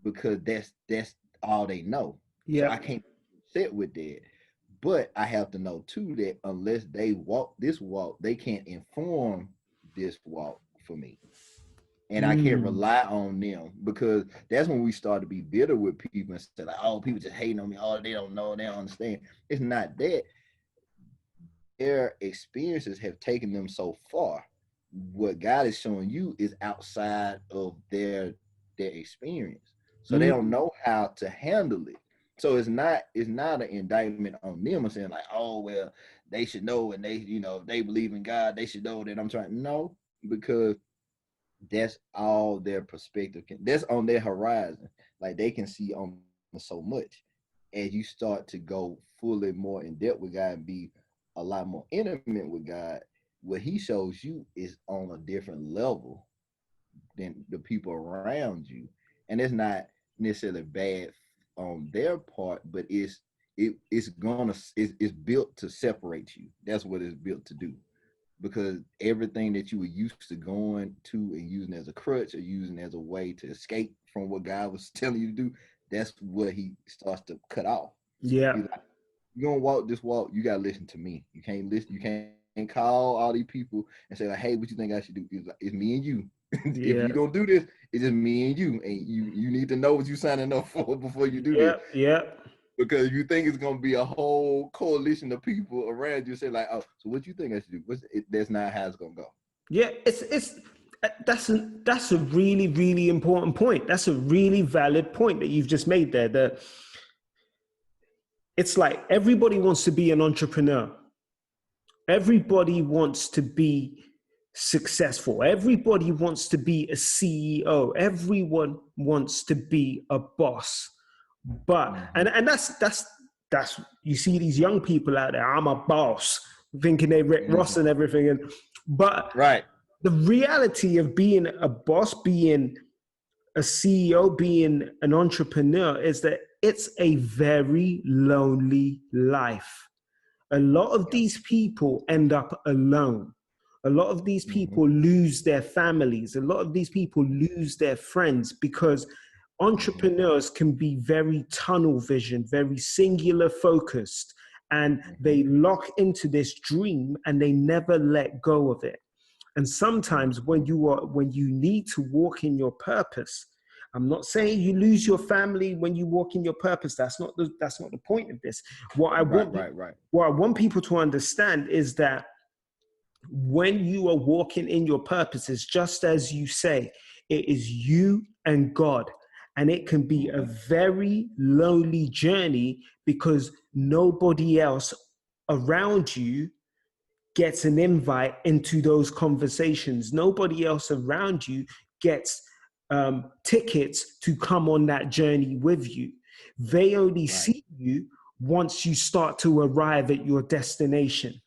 because that's all they know. So I Yeah. can't sit with that. But I have to know too that unless they walk this walk, they can't inform this walk for me. And I can't Mm. rely on them, because that's when we start to be bitter with people and say, like, oh, people just hating on me. Oh, they don't know, they don't understand. It's not that. Their experiences have taken them so far. What God is showing you is outside of their experience. So they don't Mm. know how to handle it. So it's not an indictment on them or saying like, oh well, they should know, and they, if they believe in God, they should know that I'm trying. No, because that's all their perspective that's on their horizon. Like they can see on so much. As you start to go fully more in depth with God and be a lot more intimate with God, what he shows you is on a different level than the people around you. And it's not necessarily bad on their part, but it's built to separate you. That's what it's built to do, because everything that you were used to going to and using as a crutch or using as a way to escape from what God was telling you to do, that's what he starts to cut off. Yeah. He's like, you're gonna walk this walk, you gotta listen to me. You can't listen, you can't call all these people and say like, hey, what you think I should do? It's me and you. If Yeah. you don't do this, it's just me and you. And you need to know what you're signing up for before you do Yeah. this. Yeah. Because you think it's gonna be a whole coalition of people around you say like, oh, so what you think I should do? That's not how it's gonna go. Yeah. It's that's a really, really important point. That's a really valid point that you've just made there. That it's like everybody wants to be an entrepreneur. Everybody wants to be successful. Everybody wants to be a CEO. Everyone wants to be a boss. But and that's you see these young people out there. I'm a boss, thinking they Rick Ross and everything. But Right. the reality of being a boss, being a CEO, being an entrepreneur is that it's a very lonely life. A lot of these people end up alone. A lot of these people lose their families. A lot of these people lose their friends because entrepreneurs can be very tunnel vision, very singular focused, and they lock into this dream and they never let go of it. And sometimes when you need to walk in your purpose, I'm not saying you lose your family when you walk in your purpose. That's not the point of this. What I want people to understand is that when you are walking in your purpose, it's just as you say, it is you and God. And it can be a very lonely journey because nobody else around you gets an invite into those conversations. Nobody else around you gets tickets to come on that journey with you. They only see you once you start to arrive at your destination.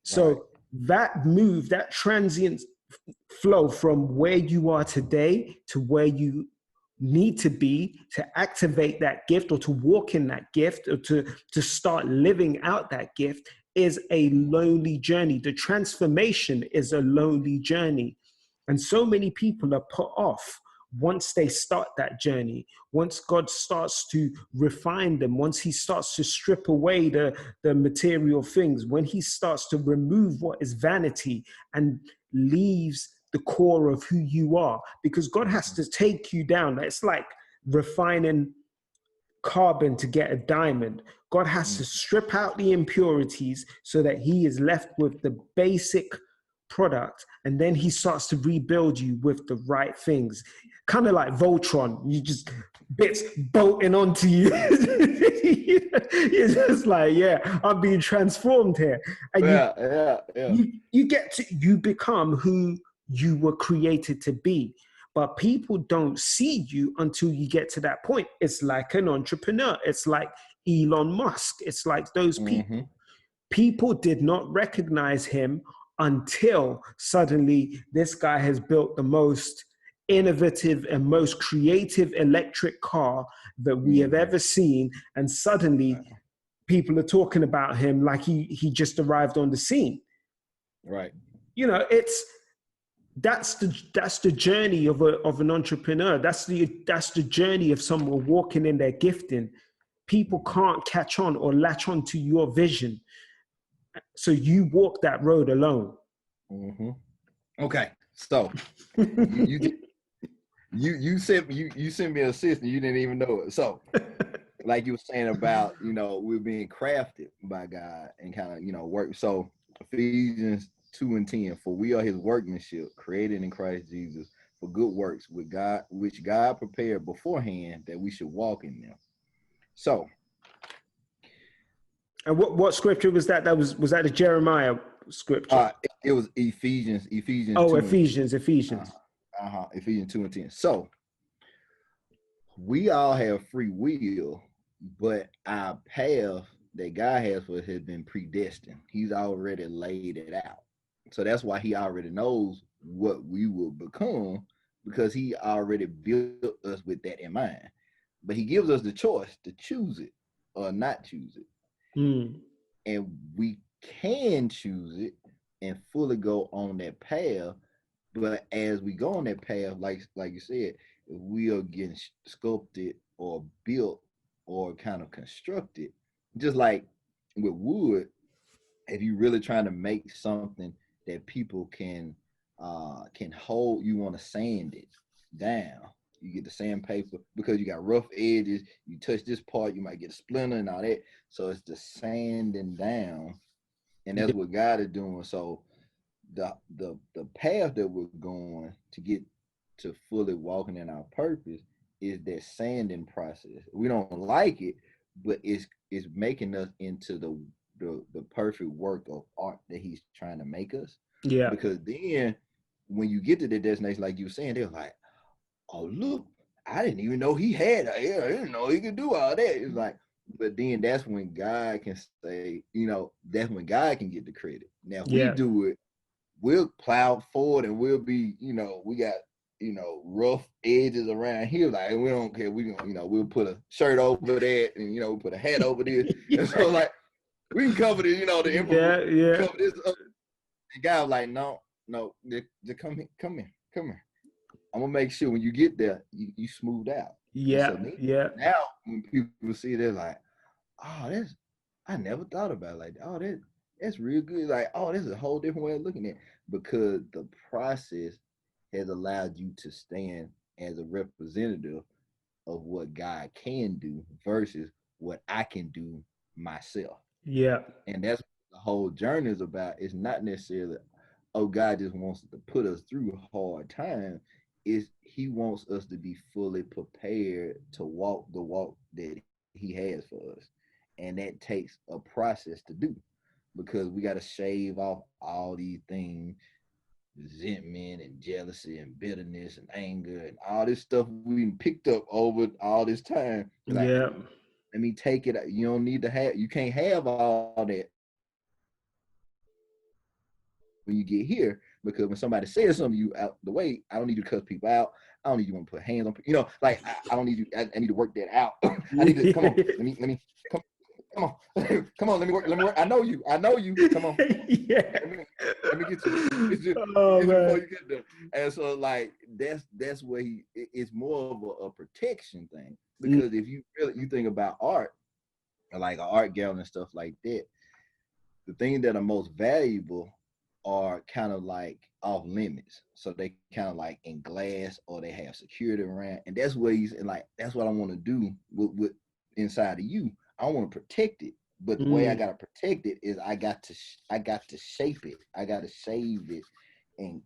So that move, that transient flow from where you are today to where you need to be to activate that gift or to walk in that gift or to start living out that gift is a lonely journey. The transformation is a lonely journey. And so many people are put off once they start that journey, once God starts to refine them, once he starts to strip away the material things, when he starts to remove what is vanity and leaves the core of who you are, because God has to take you down. It's like refining carbon to get a diamond. God has to strip out the impurities so that he is left with the basic product, and then he starts to rebuild you with the right things. Kind of like Voltron, you just bits bolting onto you. You're just like, yeah, I'm being transformed here. And you become who you were created to be. but people don't see you until you get to that point. It's like an entrepreneur. It's like Elon Musk. It's like those people. Mm-hmm. People did not recognize him until suddenly this guy has built the most innovative and most creative electric car that we have ever seen. And suddenly people are talking about him like he just arrived on the scene. Right. You know, that's the journey of an entrepreneur. That's the journey of someone walking in their gifting. People can't catch on or latch on to your vision. So you walk that road alone. Mm-hmm. Okay. So you sent me a assist and you didn't even know it. So like you were saying about, you know, we're being crafted by God and kind of, you know, work. So Ephesians 2:10, for we are his workmanship, created in Christ Jesus for good works with God, which God prepared beforehand that we should walk in them. So, and what scripture was that? Was that a Jeremiah scripture? it was Ephesians. Oh, 2 Ephesians. Ephesians 2:10. So we all have free will, but our path that God has for us has been predestined. He's already laid it out. So that's why he already knows what we will become, because he already built us with that in mind. But he gives us the choice to choose it or not choose it. And we can choose it and fully go on that path. But as we go on that path, like you said, we are getting sculpted or built or kind of constructed. Just like with wood, if you're really trying to make something that people can hold, you want to sand it down. You get the sandpaper because you got rough edges. You touch this part, you might get a splinter and all that. So it's the sanding down, and that's what God is doing. So the path that we're going to get to fully walking in our purpose is that sanding process. We don't like it, but it's making us into the perfect work of art that he's trying to make us. Yeah. Because then when you get to the destination, like you were saying, they're like, oh, look, I didn't even know he had a hair. I didn't know he could do all that. It's like, but then that's when God can say, you know, that's when God can get the credit. Now, if we do it, we'll plow forward and we'll be, you know, we got, you know, rough edges around here. Like, we don't care. We gonna, you know, we'll put a shirt over that and, you know, put a hat over this. And so, like, we can cover this, you know, the emperor cover this up. And God was like, no, just come here. I'm gonna make sure when you get there, you smooth out. Yeah, so now when people see it, they're like, oh, I never thought about it like that. Oh, that's real good. Like, oh, this is a whole different way of looking at it, because the process has allowed you to stand as a representative of what God can do versus what I can do myself. Yeah. And that's what the whole journey is about. It's not necessarily, oh, God just wants to put us through a hard time. He wants us to be fully prepared to walk the walk that he has for us. And that takes a process to do, because we got to shave off all these things, resentment and jealousy and bitterness and anger and all this stuff we picked up over all this time. Like, let me take it. You don't need to have, you can't have all that when you get here, because when somebody says something to you out the way, I don't need you to cuss people out. I don't need you to put hands on people. You know, like, I don't need you. I need to work that out. I need to, come on, let me come on, come on, let me work. I know you. Come on. Let me get you. It's just before you get there. And so, like, that's where it's more of a protection thing, because if you think about art, like an art gallery and stuff like that, the things that are most valuable are kind of like off limits. So they kind of like in glass, or they have security around. And that's what that's what I want to do with inside of you. I want to protect it. But the way I got to protect it is I got to shape it. I got to shave it and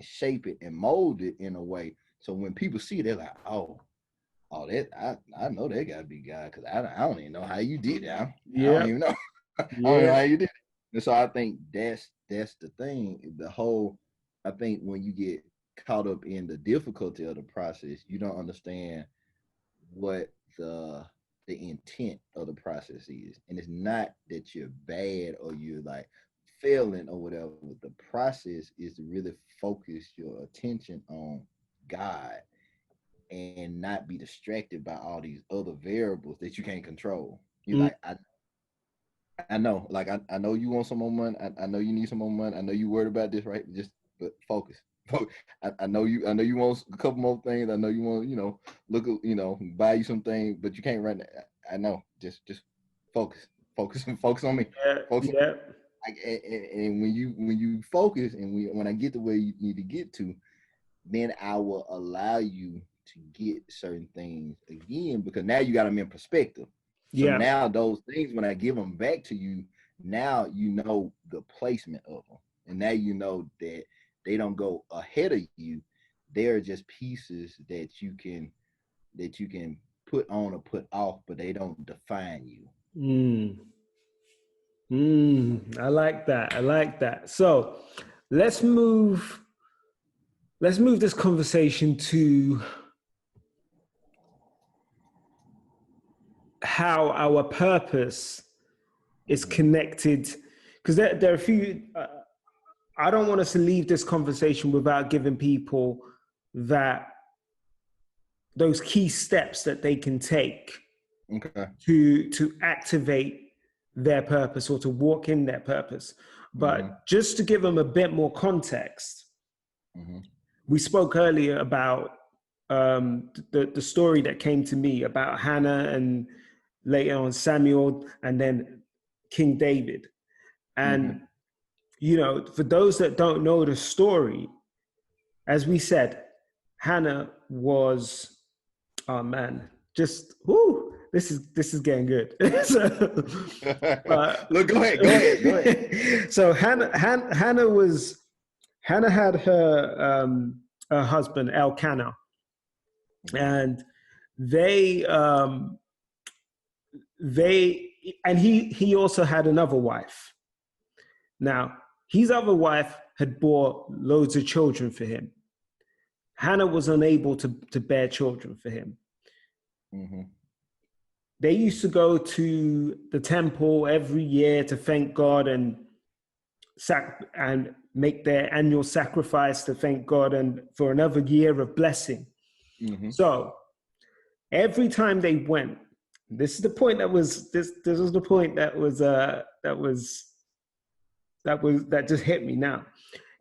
shape it and mold it in a way. So when people see it, they're like, oh, that I know that gotta be God, because I don't even know how you did that. I don't even know. I don't know how you did it. And so I think that's the thing. I think when you get caught up in the difficulty of the process, you don't understand what the intent of the process is. And it's not that you're bad or you're like failing or whatever. The process is to really focus your attention on God and not be distracted by all these other variables that you can't control. You're like, I know, like I know you want some more money. I know you need some more money. I know you worried about this, right? But focus. I know you want a couple more things. I know you want, look, buy you some things, but you can't right now. I know. Just focus on me. Focus on me. And when you focus and when I get to where you need to get to, then I will allow you to get certain things again, because now you got them in perspective. So now those things, when I give them back to you, now you know the placement of them. And now you know that they don't go ahead of you. They're just pieces that you can put on or put off, but they don't define you. I like that. So let's move this conversation to how our purpose is connected, because there are a few. I don't want us to leave this conversation without giving people those key steps that they can take to activate their purpose or to walk in their purpose. But just to give them a bit more context, we spoke earlier about the story that came to me about Hannah and later on Samuel and then King David. And, for those that don't know the story, as we said, Hannah was, oh man, just, this is getting good. Look, go ahead. So Hannah had her husband Elkanah, and he also had another wife. Now, his other wife had bore loads of children for him. Hannah was unable to bear children for him. They used to go to the temple every year to thank God and make their annual sacrifice to thank God and for another year of blessing. So every time they went, this is the point that was this was the point that just hit me now.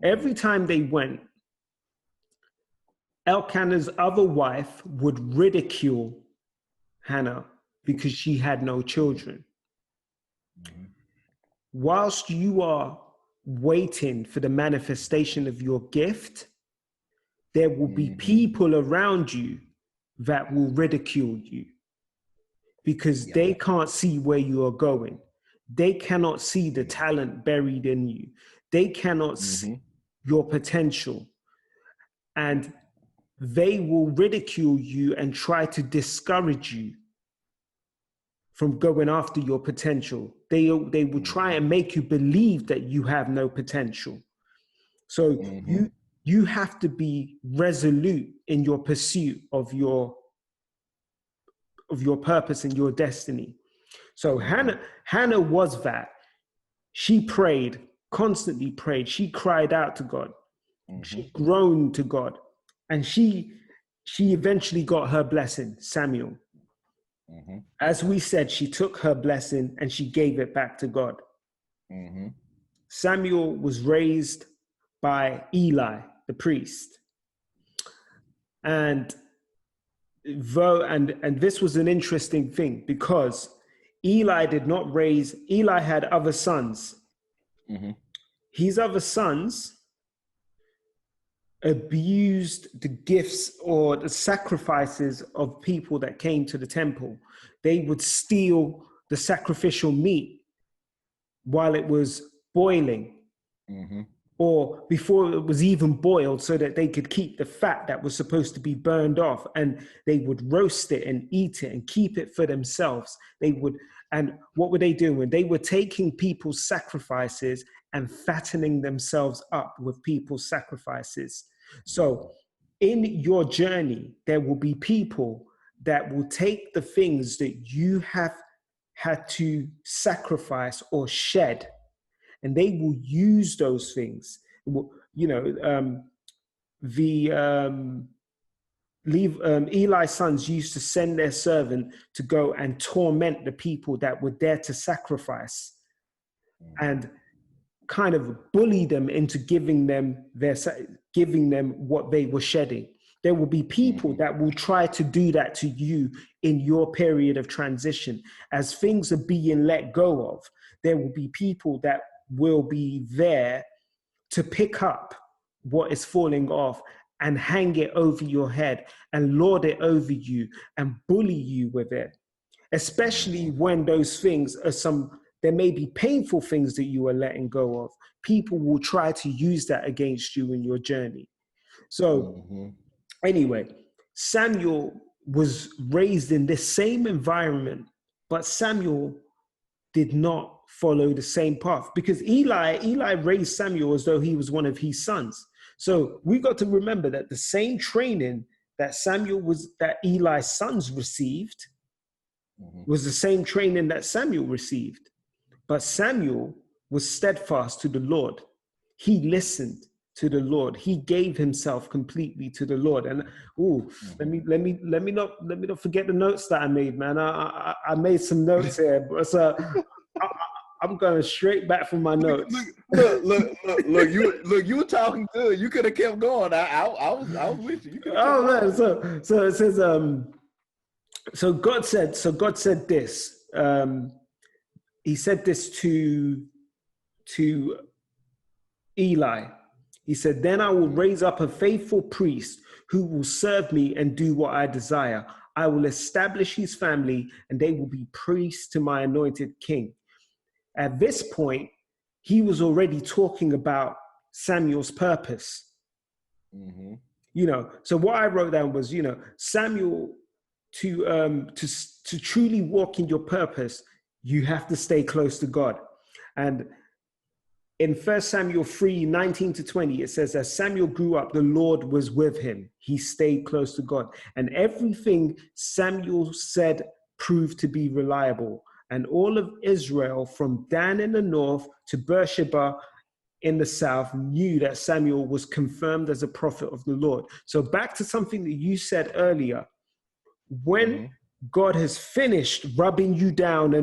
Every time they went, Elkanah's other wife would ridicule Hannah because she had no children. Whilst you are waiting for the manifestation of your gift, there will be people around you that will ridicule you because they can't see where you are going. They cannot see the talent buried in you. They cannot see your potential. And they will ridicule you and try to discourage you from going after your potential. They will try and make you believe that you have no potential. So you have to be resolute in your pursuit of your purpose and your destiny. So Hannah was that. She prayed, constantly prayed. She cried out to God. She groaned to God. And she eventually got her blessing, Samuel. As we said, she took her blessing and she gave it back to God. Samuel was raised by Eli, the priest. And this was an interesting thing because Eli had other sons. His other sons abused the gifts or the sacrifices of people that came to the temple. They would steal the sacrificial meat while it was boiling or before it was even boiled so that they could keep the fat that was supposed to be burned off, and they would roast it and eat it and keep it for themselves. And what were they doing? They were taking people's sacrifices and fattening themselves up with people's sacrifices. So in your journey, there will be people that will take the things that you have had to sacrifice or shed, and they will use those things. You know, Eli's sons used to send their servant to go and torment the people that were there to sacrifice, and kind of bully them into giving them what they were shedding. There will be people that will try to do that to you in your period of transition. As things are being let go of, there will be people that will be there to pick up what is falling off and hang it over your head and lord it over you and bully you with it. Especially when those things are there may be painful things that you are letting go of. People will try to use that against you in your journey. So anyway, Samuel was raised in this same environment, but Samuel did not follow the same path, because Eli raised Samuel as though he was one of his sons. So we got to remember that the same training that Eli's sons received was the same training that Samuel received. But Samuel was steadfast to the Lord. He listened to the Lord. He gave himself completely to the Lord. And let me not forget the notes that I made, man. I made some notes here, so I'm going straight back from my notes. Look, you were talking good. You could have kept going. I was with you. Man. So it says, so God said this. He said this to Eli. He said, "Then I will raise up a faithful priest who will serve me and do what I desire. I will establish his family, and they will be priests to my anointed king." At this point, he was already talking about Samuel's purpose. You know, so what I wrote down was, you know, Samuel, to truly walk in your purpose, you have to stay close to God. And in 1 Samuel 3:19-20, it says, as Samuel grew up, the Lord was with him. He stayed close to God. And everything Samuel said proved to be reliable. And all of Israel, from Dan in the north to Beersheba in the south, knew that Samuel was confirmed as a prophet of the Lord. So back to something that you said earlier. When God has finished rubbing you down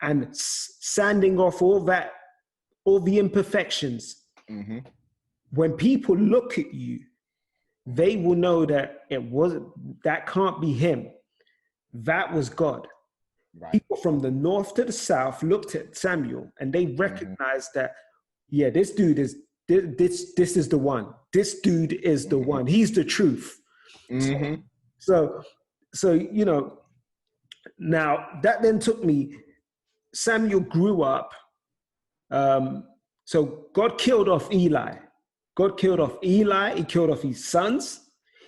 and sanding off all the imperfections, when people look at you, they will know that that can't be him. That was God. Right. People from the north to the south looked at Samuel and they recognized that, yeah, this dude is this is the one. This dude is the one. He's the truth. So you know, now that then took me. Samuel grew up. So God killed off Eli. God killed off Eli. He killed off his sons.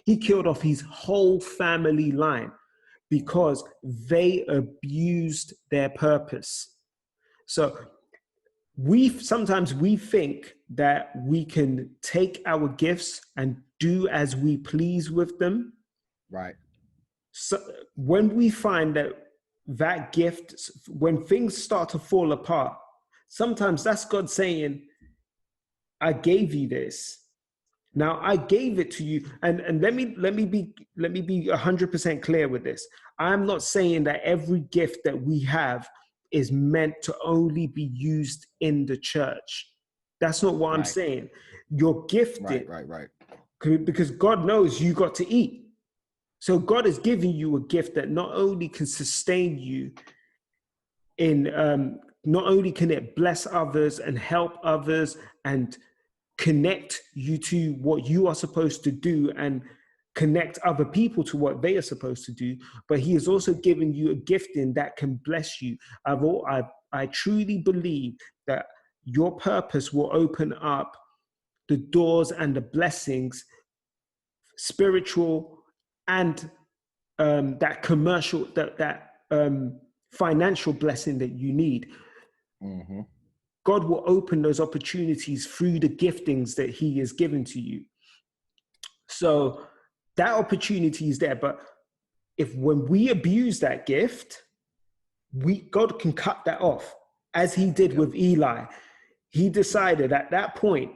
He killed off his whole family line, because they abused their purpose. So sometimes we think that we can take our gifts and do as we please with them. Right. So when we find that gift, when things start to fall apart, sometimes that's God saying, I gave you this. Now I gave it to you, and let me be 100% clear with this. I'm not saying that every gift that we have is meant to only be used in the church. That's not what I'm saying. You're gifted, right. Because God knows you got to eat. So God is giving you a gift that not only can sustain you not only can it bless others and help others and connect you to what you are supposed to do and connect other people to what they are supposed to do, but he has also given you a gifting that can bless you. I truly believe that your purpose will open up the doors and the blessings, spiritual and that commercial, that financial blessing that you need. God will open those opportunities through the giftings that he has given to you. So that opportunity is there. But when we abuse that gift, God can cut that off, as he did with Eli. He decided at that point,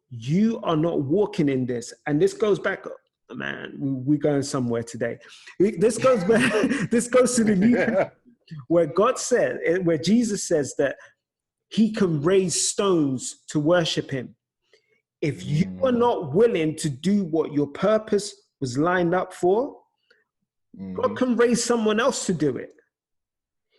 you are not walking in this. And this goes back, man, we're going somewhere today. This goes back, this goes to the New Testament, where Jesus says that he can raise stones to worship him. If you are not willing to do what your purpose was lined up for, God can raise someone else to do it.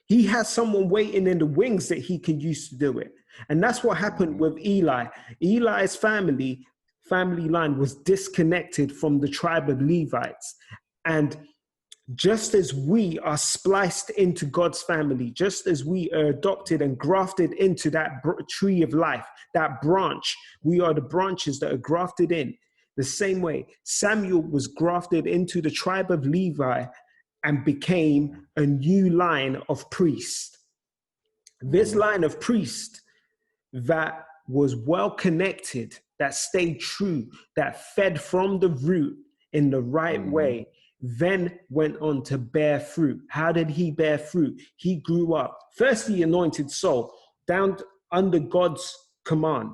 He has someone waiting in the wings that he can use to do it. And that's what happened with Eli. Eli's family line was disconnected from the tribe of Levites. And just as we are spliced into God's family, just as we are adopted and grafted into that tree of life, that branch, we are the branches that are grafted in. The same way, Samuel was grafted into the tribe of Levi and became a new line of priests. This line of priests that was well connected, that stayed true, that fed from the root in the right way, then went on to bear fruit. How did he bear fruit? He grew up. First, he anointed Saul down under God's command.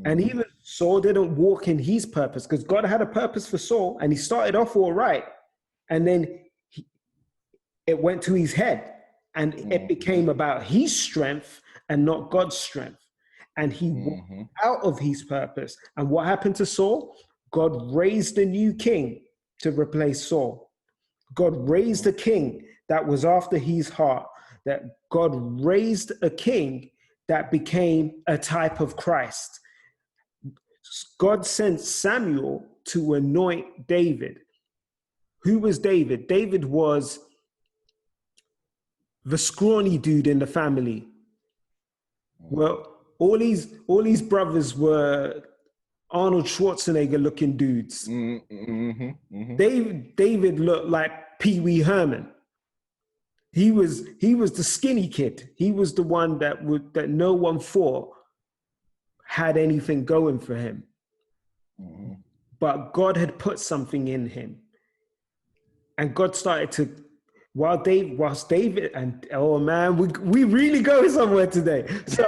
And even Saul didn't walk in his purpose, because God had a purpose for Saul, and he started off all right. And then it went to his head, and it became about his strength and not God's strength. And he walked out of his purpose. And what happened to Saul? God raised a new king to replace Saul. God raised a king that was after his heart. That God raised a king that became a type of Christ. God sent Samuel to anoint David. Who was David? David was the scrawny dude in the family. Well, all these brothers were Arnold Schwarzenegger looking dudes. David looked like Pee Wee Herman. He was the skinny kid. He was the one that no one thought had anything going for him. But God had put something in him. And God started to, whilst David, and oh man, we really going somewhere today. So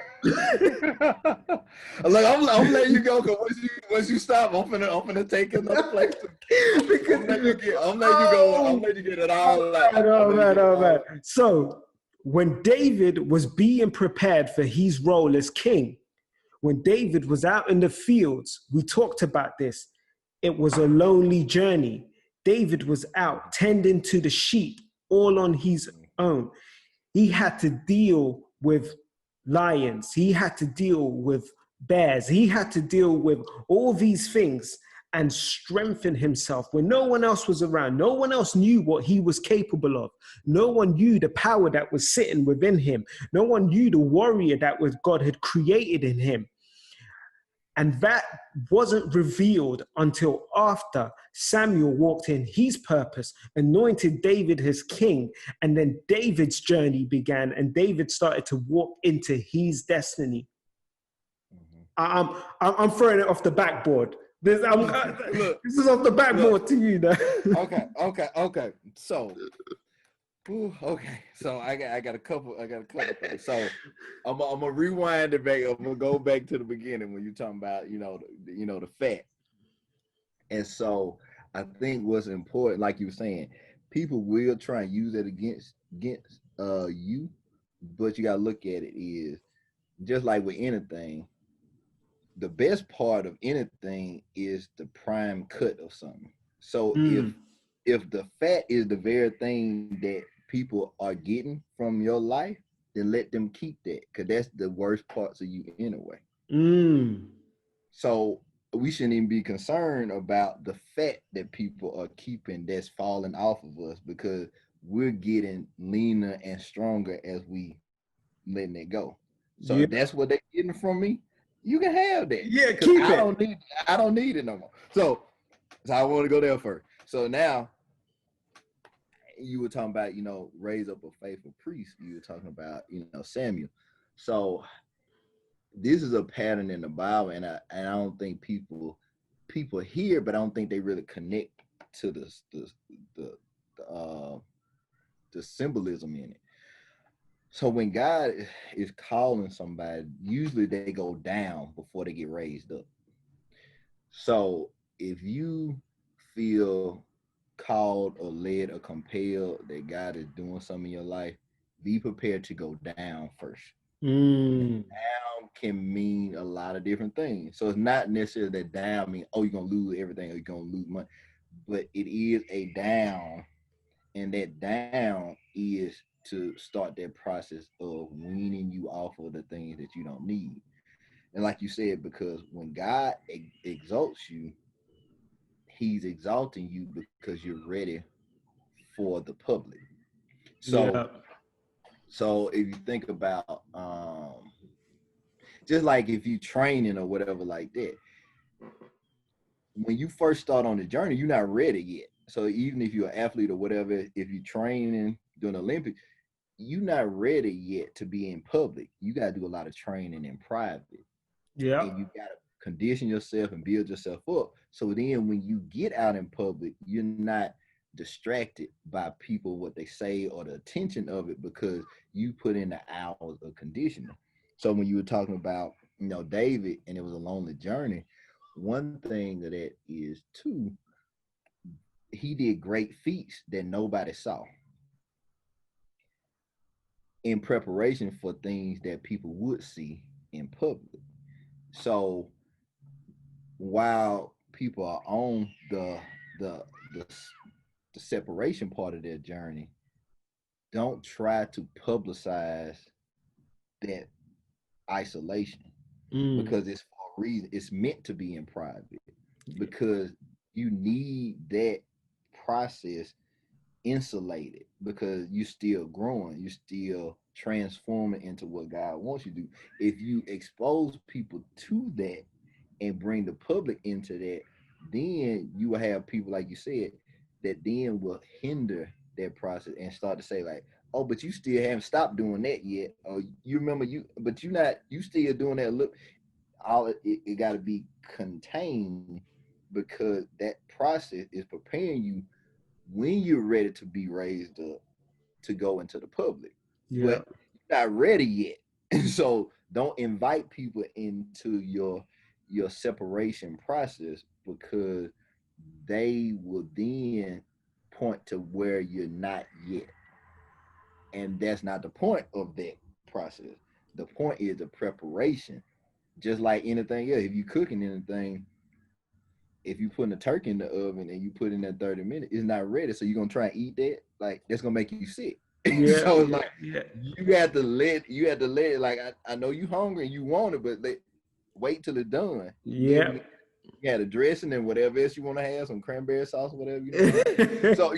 Look, I'm letting you go, because once you stop, I'm gonna take another place. I'm letting you go. I'm letting you get it all out. Oh man. So when David was being prepared for his role as king, when David was out in the fields, we talked about this. It was a lonely journey. David was out tending to the sheep all on his own. He had to deal with lions. He had to deal with bears. He had to deal with all these things and strengthen himself when no one else was around. No one else knew what he was capable of. No one knew the power that was sitting within him. No one knew the warrior that God had created in him. And that wasn't revealed until after Samuel walked in his purpose, anointed David his king, and then David's journey began, and David started to walk into his destiny. I'm throwing it off the backboard. This is off the backboard to you now. Okay. So I got a couple things. So I'm gonna rewind it back. I'm gonna go back to the beginning when you're talking about the fat. And so I think what's important, like you were saying, people will try and use it against you, but you gotta look at it is just like with anything. The best part of anything is the prime cut of something. So if the fat is the very thing that people are getting from your life, then let them keep that, because that's the worst parts of you anyway. So we shouldn't even be concerned about the fat that people are keeping that's falling off of us, because we're getting leaner and stronger as we letting it go. So if that's what they're getting from me, you can have that. Yeah, keep it. I don't need it no more. So I want to go there first. So now, you were talking about, raise up a faithful priest. You were talking about, Samuel. So this is a pattern in the Bible, and I don't think people people hear, but I don't think they really connect to the symbolism in it. So when God is calling somebody, usually they go down before they get raised up. So if you feel called or led or compelled that God is doing something in your life, be prepared to go down first. Mm. Down can mean a lot of different things. So it's not necessarily that down means, oh, you're going to lose everything or you're going to lose money. But it is a down, and that down is to start that process of weaning you off of the things that you don't need. And like you said, because when God exalts you, he's exalting you because you're ready for the public. So, so if you think about just like if you training or whatever like that, when you first start on the journey, you're not ready yet. So even if you're an athlete or whatever, if you're training during the Olympics, you're not ready yet to be in public. You got to do a lot of training in private. Yeah. And you got to condition yourself and build yourself up. So then when you get out in public, you're not distracted by people, what they say, or the attention of it, because you put in the hours of conditioning. So when you were talking about, you know, David, and it was a lonely journey, one thing of that is too, he did great feats that nobody saw in preparation for things that people would see in public. So while people are on the separation part of their journey, don't try to publicize that isolation, because it's for a reason. It's meant to be in private, because you need that process insulated, because you're still growing, you're still transforming into what God wants you to do. If you expose people to that and bring the public into that, then you will have people, like you said, that then will hinder that process and start to say like, oh, but you still haven't stopped doing that yet. Or you remember but you still doing that. Look, all it got to be contained, because that process is preparing you when you're ready to be raised up to go into the public. But you're not ready yet. And so don't invite people into your separation process, because they will then point to where you're not yet. And that's not the point of that process. The point is the preparation. Just like anything else, if you're cooking anything, if you put a turkey in the oven and you put in that 30 minutes, it's not ready. So you're gonna try and eat that, like that's gonna make you sick. So it's like you have to let it, like I know you hungry and you want it, but wait till it's done. You got a dressing and whatever else you want to have, some cranberry sauce or whatever, you know. So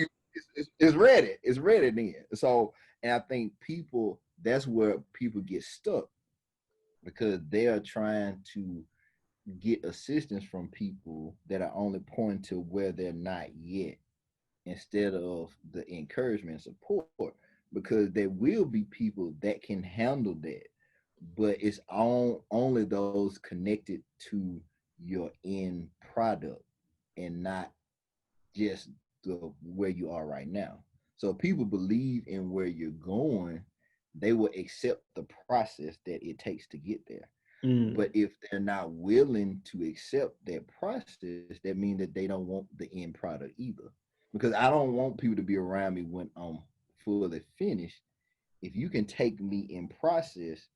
it's ready. It's ready then. So, and I think that's where people get stuck, because they are trying to get assistance from people that are only pointing to where they're not yet, instead of the encouragement and support, because there will be people that can handle that, but it's only those connected to your end product and not just where you are right now. So if people believe in where you're going, they will accept the process that it takes to get there. But if they're not willing to accept that process, that means that they don't want the end product either. Because I don't want people to be around me when I'm fully finished. If you can take me in process,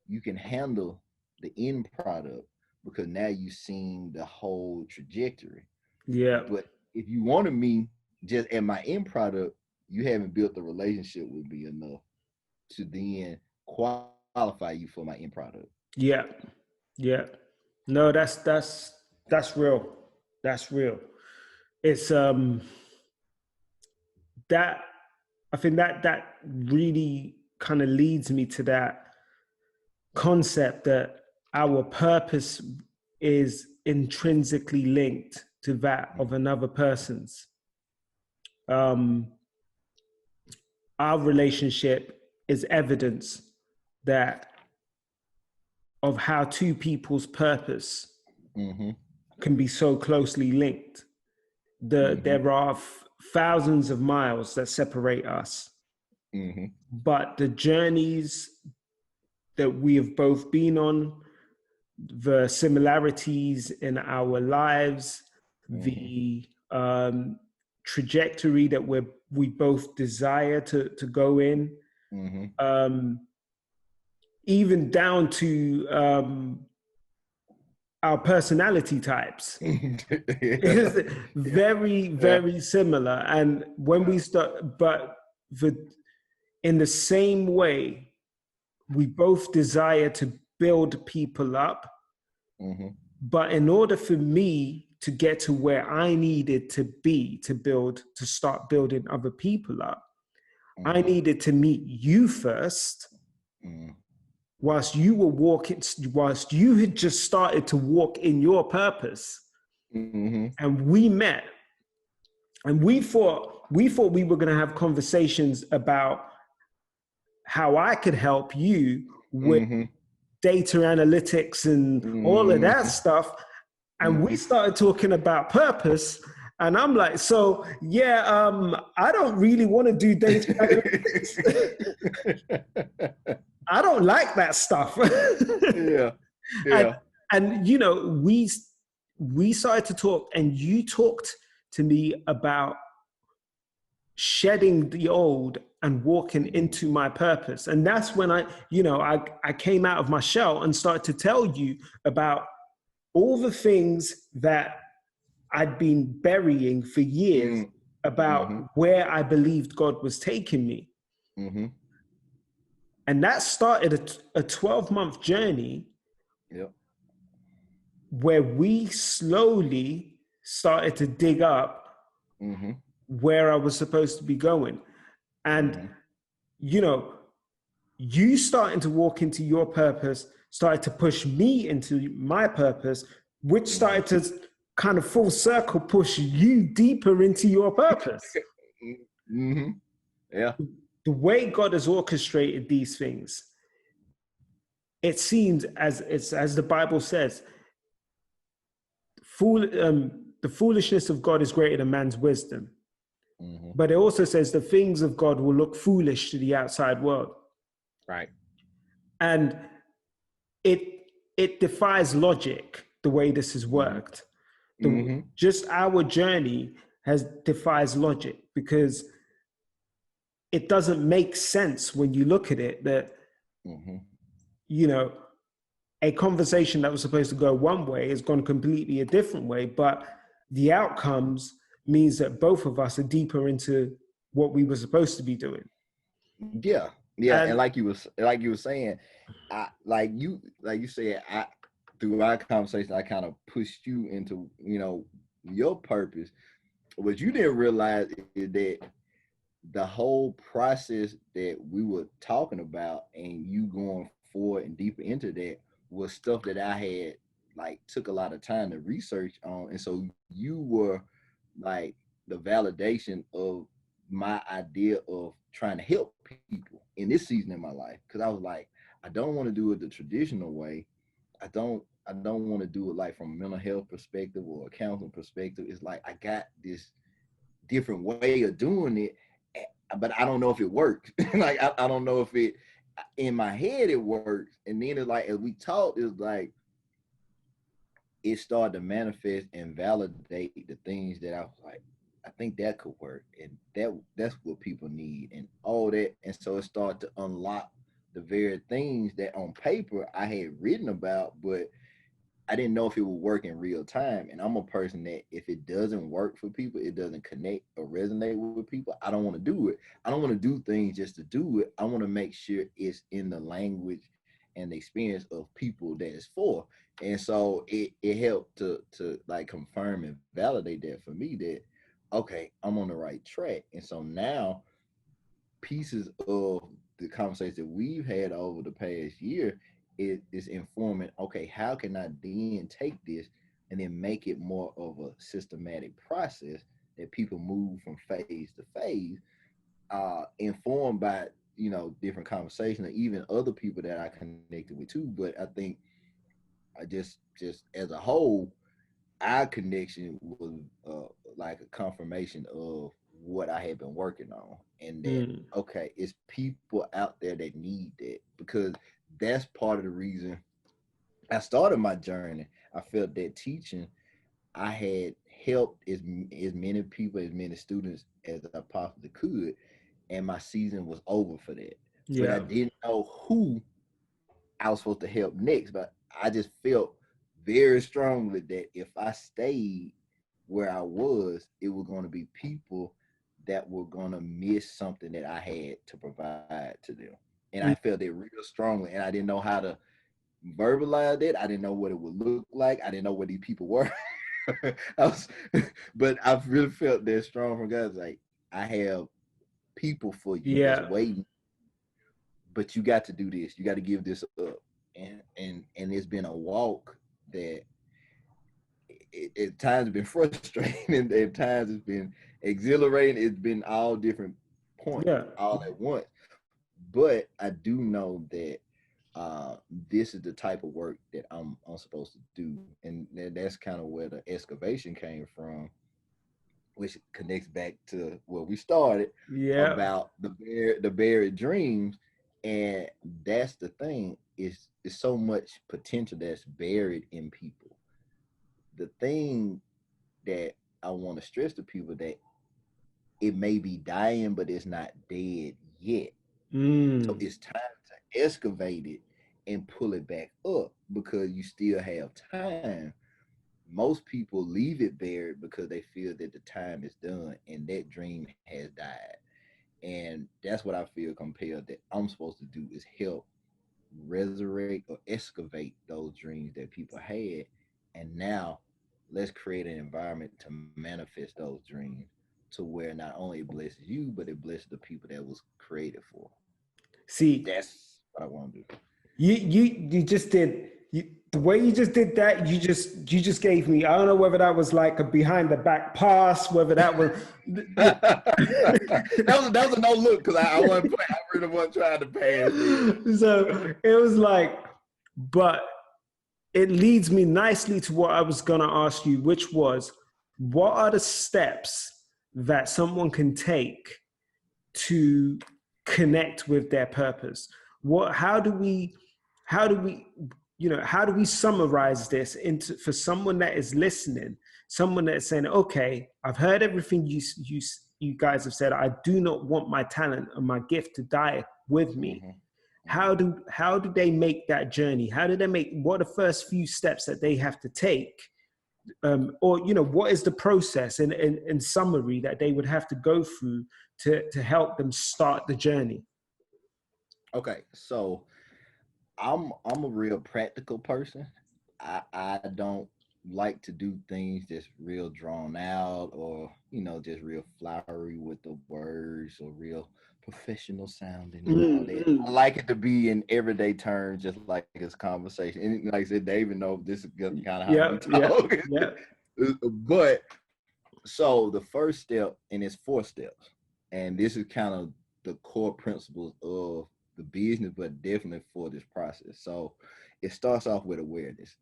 you can handle the end product, because now you've seen the whole trajectory. But if you wanted me just at my end product, you haven't built the relationship with me enough to then qualify you for my end product. No, that's real. That's real. It's that I think that really kind of leads me to that concept that our purpose is intrinsically linked to that of another person's. Our relationship is evidence that of how two people's purpose can be so closely linked. There are thousands of miles that separate us, but the journeys that we have both been on, the similarities in our lives, the trajectory that we both desire to go in, even down to our personality types is very similar. And when we start, but in the same way, we both desire to build people up. But in order for me to get to where I needed to be to start building other people up, I needed to meet you first. Whilst you had just started to walk in your purpose, and we met, and we thought we were going to have conversations about how I could help you with data analytics and all of that stuff. And we started talking about purpose. And I'm like, so yeah, I don't really want to do data analytics. I don't like that stuff. And you know, we started to talk, and you talked to me about shedding the old and walking into my purpose. And that's when I came out of my shell and started to tell you about all the things that I'd been burying for years about where I believed God was taking me. And that started a 12-month journey where we slowly started to dig up where I was supposed to be going. And, you know, you starting to walk into your purpose started to push me into my purpose, which started to kind of full circle push you deeper into your purpose. The way God has orchestrated these things, it seems as the Bible says, the foolishness of God is greater than man's wisdom. But it also says the things of God will look foolish to the outside world. Right. And it defies logic the way this has worked. Just our journey defies logic, because it doesn't make sense when you look at it that, you know, a conversation that was supposed to go one way has gone completely a different way, but the outcomes means that both of us are deeper into what we were supposed to be doing. And like you were saying, like you said, through our conversation, I kind of pushed you into, you know, your purpose. What you didn't realize is that the whole process that we were talking about and you going forward and deeper into that was stuff that I had like took a lot of time to research on. And so you were like the validation of my idea of trying to help people in this season in my life. Cause I was like, I don't want to do it the traditional way. I don't want to do it like from a mental health perspective or a counseling perspective. It's like, I got this different way of doing it, but I don't know if it works. Like, I don't know if it, in my head it works. And then it's like, as we talked, it's like, it started to manifest and validate the things that I was like, I think that could work. And that's what people need and all that. And so it started to unlock the very things that on paper I had written about, but I didn't know if it would work in real time. And I'm a person that if it doesn't work for people, it doesn't connect or resonate with people, I don't want to do it. I don't want to do things just to do it. I want to make sure it's in the language and the experience of people that it's for. And so it helped to like confirm and validate that for me that, okay, I'm on the right track. And so now pieces of the conversation that we've had over the past year is informing, okay, how can I then take this and then make it more of a systematic process that people move from phase to phase, informed by, you know, different conversations, and even other people that I connected with too. But I think I just as a whole, our connection was like a confirmation of what I had been working on, and that okay, it's people out there that need that, because that's part of the reason I started my journey. I felt that teaching, I had helped as many people, as many students as I possibly could, and my season was over for that. But I didn't know who I was supposed to help next. But I just felt very strongly that if I stayed where I was, it was going to be people that were going to miss something that I had to provide to them. And I felt it real strongly, and I didn't know how to verbalize it. I didn't know what it would look like. I didn't know what these people were. But I really felt that strong from guys. Like, I have people for you that's waiting, but you got to do this. You got to give this up. And it's been a walk that at times it's been frustrating, at times it's been exhilarating. It's been all different points, all at once. But I do know that this is the type of work that I'm supposed to do, and that's kind of where the excavation came from, which connects back to where we started about the buried dreams. And that's the thing, is so much potential that's buried in people. The thing that I want to stress to people, that it may be dying, but it's not dead yet. So it's time to excavate it and pull it back up, because you still have time. Most people leave it buried because they feel that the time is done and that dream has died. And that's what I feel compelled that I'm supposed to do, is help resurrect or excavate those dreams that people had. And now let's create an environment to manifest those dreams, to where not only it blesses you, but it blesses the people that was created for. See, that's what I want to do. You just did the way you just did that. You just gave me, I don't know whether that was like a behind the back pass, whether that was that was a no look, because I wasn't playing. I really wasn't trying to pass. So it was like, but it leads me nicely to what I was gonna ask you, which was, what are the steps that someone can take to connect with their purpose? How do we summarize this into, for someone that is listening, someone that's saying, okay, I've heard everything you guys have said. I do not want my talent and my gift to die with me. How do they make that journey? What are the first few steps that they have to take? Or, what is the process in summary that they would have to go through to help them start the journey? Okay, so I'm a real practical person. I don't like to do things that's real drawn out, or just real flowery with the words, or real professional sounding and all that. I like it to be in everyday terms, just like this conversation. And like I said, they even know this is kind of how we talk. But so the first step, and it's 4 steps, and this is kind of the core principles of the business, but definitely for this process. So it starts off with awareness.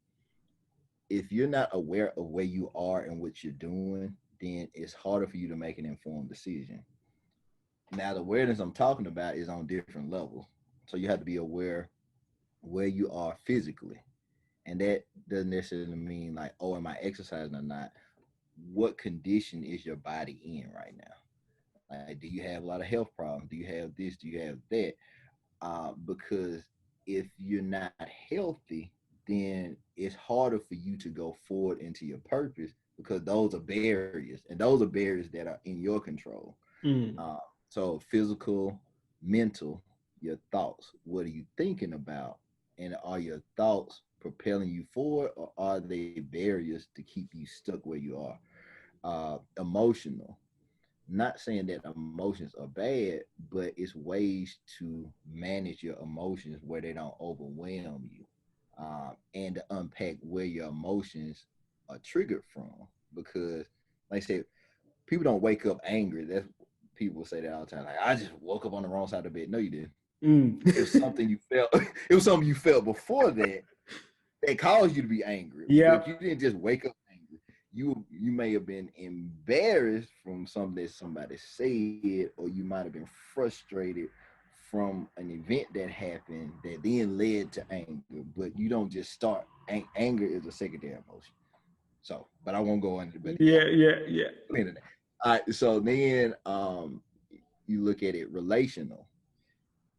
If you're not aware of where you are and what you're doing, then it's harder for you to make an informed decision. Now, the awareness I'm talking about is on different levels. So you have to be aware where you are physically. And that doesn't necessarily mean like, oh, am I exercising or not? What condition is your body in right now? Like, do you have a lot of health problems? Do you have this? Do you have that? Because if you're not healthy, then it's harder for you to go forward into your purpose, because those are barriers, and those are barriers that are in your control. So physical, mental, your thoughts. What are you thinking about? And are your thoughts propelling you forward, or are they barriers to keep you stuck where you are? Emotional. Not saying that emotions are bad, but it's ways to manage your emotions where they don't overwhelm you, and to unpack where your emotions are triggered from. Because, like I said, people don't wake up angry. That's, people say that all the time. Like, I just woke up on the wrong side of the bed. No, you didn't. It was something you felt. It was something you felt before that caused you to be angry. Yeah, but you didn't just wake up angry. you may have been embarrassed from something that somebody said, or you might have been frustrated from an event that happened that then led to anger. But you don't just start. Anger is a secondary emotion. So, but I won't go into it. Yeah. All right. So then, you look at it relational.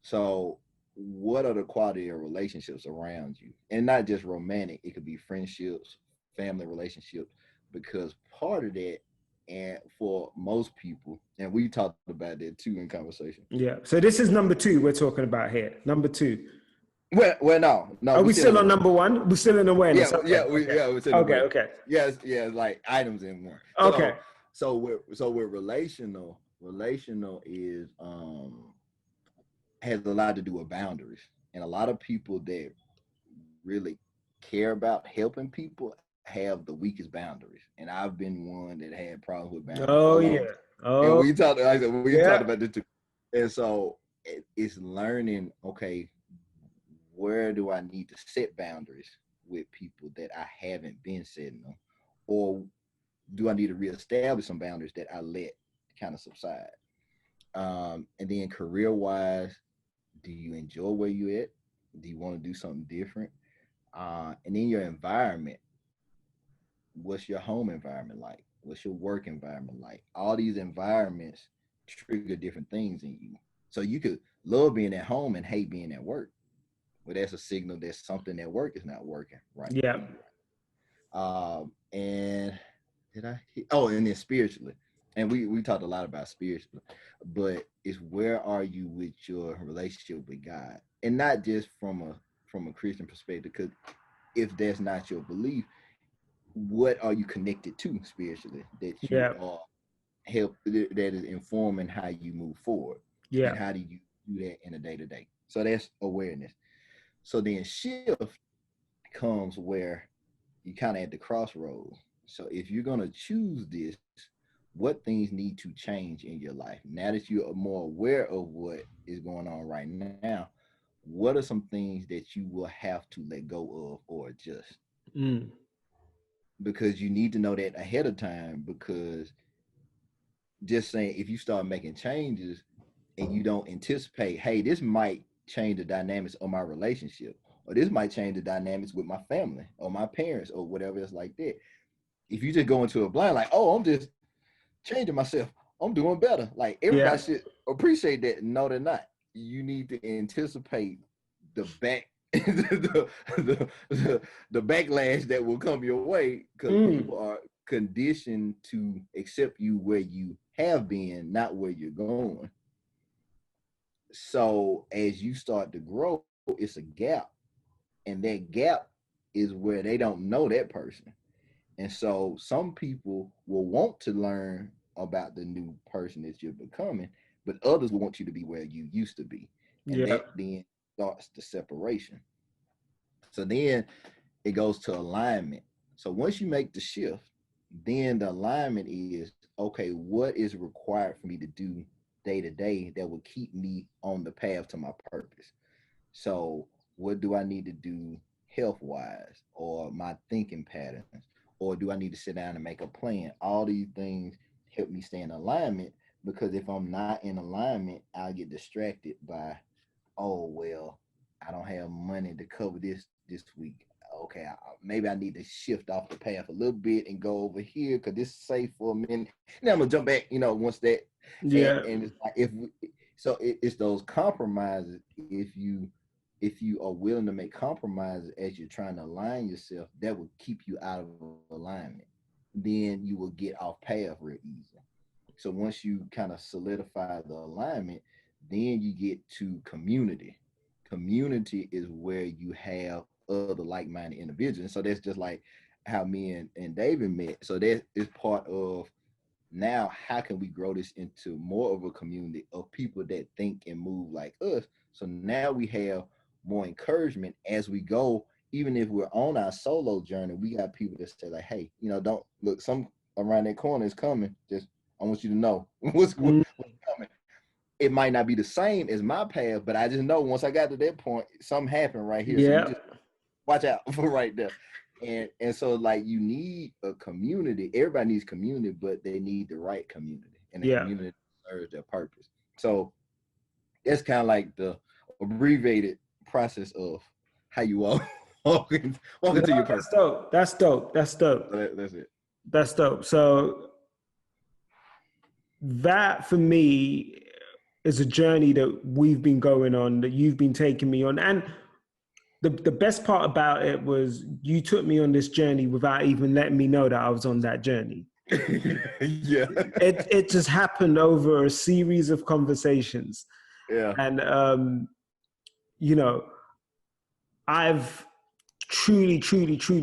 So, what are the quality of relationships around you, and not just romantic? It could be friendships, family relationships, because part of that, and for most people, and we talked about that too in conversation. Yeah. So this is number 2 we're talking about here. Number 2. Well, no. Are we still on number 1? We're still in awareness. Yeah, we're still in awareness. Okay. Yes, like items in one. Okay. So we're relational. Relational is has a lot to do with boundaries, and a lot of people that really care about helping people have the weakest boundaries. And I've been one that had problems with boundaries. Oh yeah. And we talked about this too. And so it's learning, okay, where do I need to set boundaries with people that I haven't been setting them? Or do I need to reestablish some boundaries that I let kind of subside? And then career-wise, do you enjoy where you're at? Do you want to do something different? And then your environment. What's your home environment like? What's your work environment like? All these environments trigger different things in you. So you could love being at home and hate being at work. Well, that's a signal that something at work is not working right. Yeah. And and then spiritually. And we talked a lot about spiritually, but it's where are you with your relationship with God? And not just from a Christian perspective, because if that's not your belief, what are you connected to spiritually that you are that is informing how you move forward? Yeah. And how do you do that in a day-to-day? So that's awareness. So then shift comes where you kind of at the crossroads. So if you're going to choose this, what things need to change in your life? Now that you are more aware of what is going on right now, what are some things that you will have to let go of or adjust? Because you need to know that ahead of time, because just saying, if you start making changes and you don't anticipate, hey, this might change the dynamics of my relationship, or this might change the dynamics with my family or my parents or whatever else like that. If you just go into a blind, like, oh, I'm just changing myself, I'm doing better. Like everybody should appreciate that. No, they're not. You need to anticipate the backlash that will come your way, because people are conditioned to accept you where you have been, not where you're going. So as you start to grow, it's a gap, and that gap is where they don't know that person. And so some people will want to learn about the new person that you're becoming, but others will want you to be where you used to be. And that then starts the separation. So then it goes to alignment. So once you make the shift, then the alignment is, okay, what is required for me to do day to day that will keep me on the path to my purpose? So what do I need to do health-wise, or my thinking patterns? Or do I need to sit down and make a plan? All these things help me stay in alignment, because if I'm not in alignment, I'll get distracted by, oh, well, I don't have money to cover this week. Okay, maybe I need to shift off the path a little bit and go over here because this is safe for a minute. Then I'm gonna jump back, once that. And it's like it's those compromises. If you are willing to make compromises as you're trying to align yourself, that will keep you out of alignment. Then you will get off path real easy. So once you kind of solidify the alignment, then you get to community. Community is where you have other like-minded individuals. So that's just like how me and David met. So that is part of, now how can we grow this into more of a community of people that think and move like us? So now we have more encouragement as we go. Even if we're on our solo journey, we got people that say like, hey, don't look, some around that corner is coming. Just, I want you to know what's coming. It might not be the same as my path, but I just know once I got to that point, something happened right here. So you just watch out for right there. And so like you need a community. Everybody needs community, but they need the right community, and the community serves their purpose. So that's kind of like the abbreviated process of how you walk into your purpose. That's dope. That's it. That's dope. So that for me is a journey that we've been going on, that you've been taking me on. And the best part about it was you took me on this journey without even letting me know that I was on that journey. Yeah. It just happened over a series of conversations. Yeah. And, you know, I've truly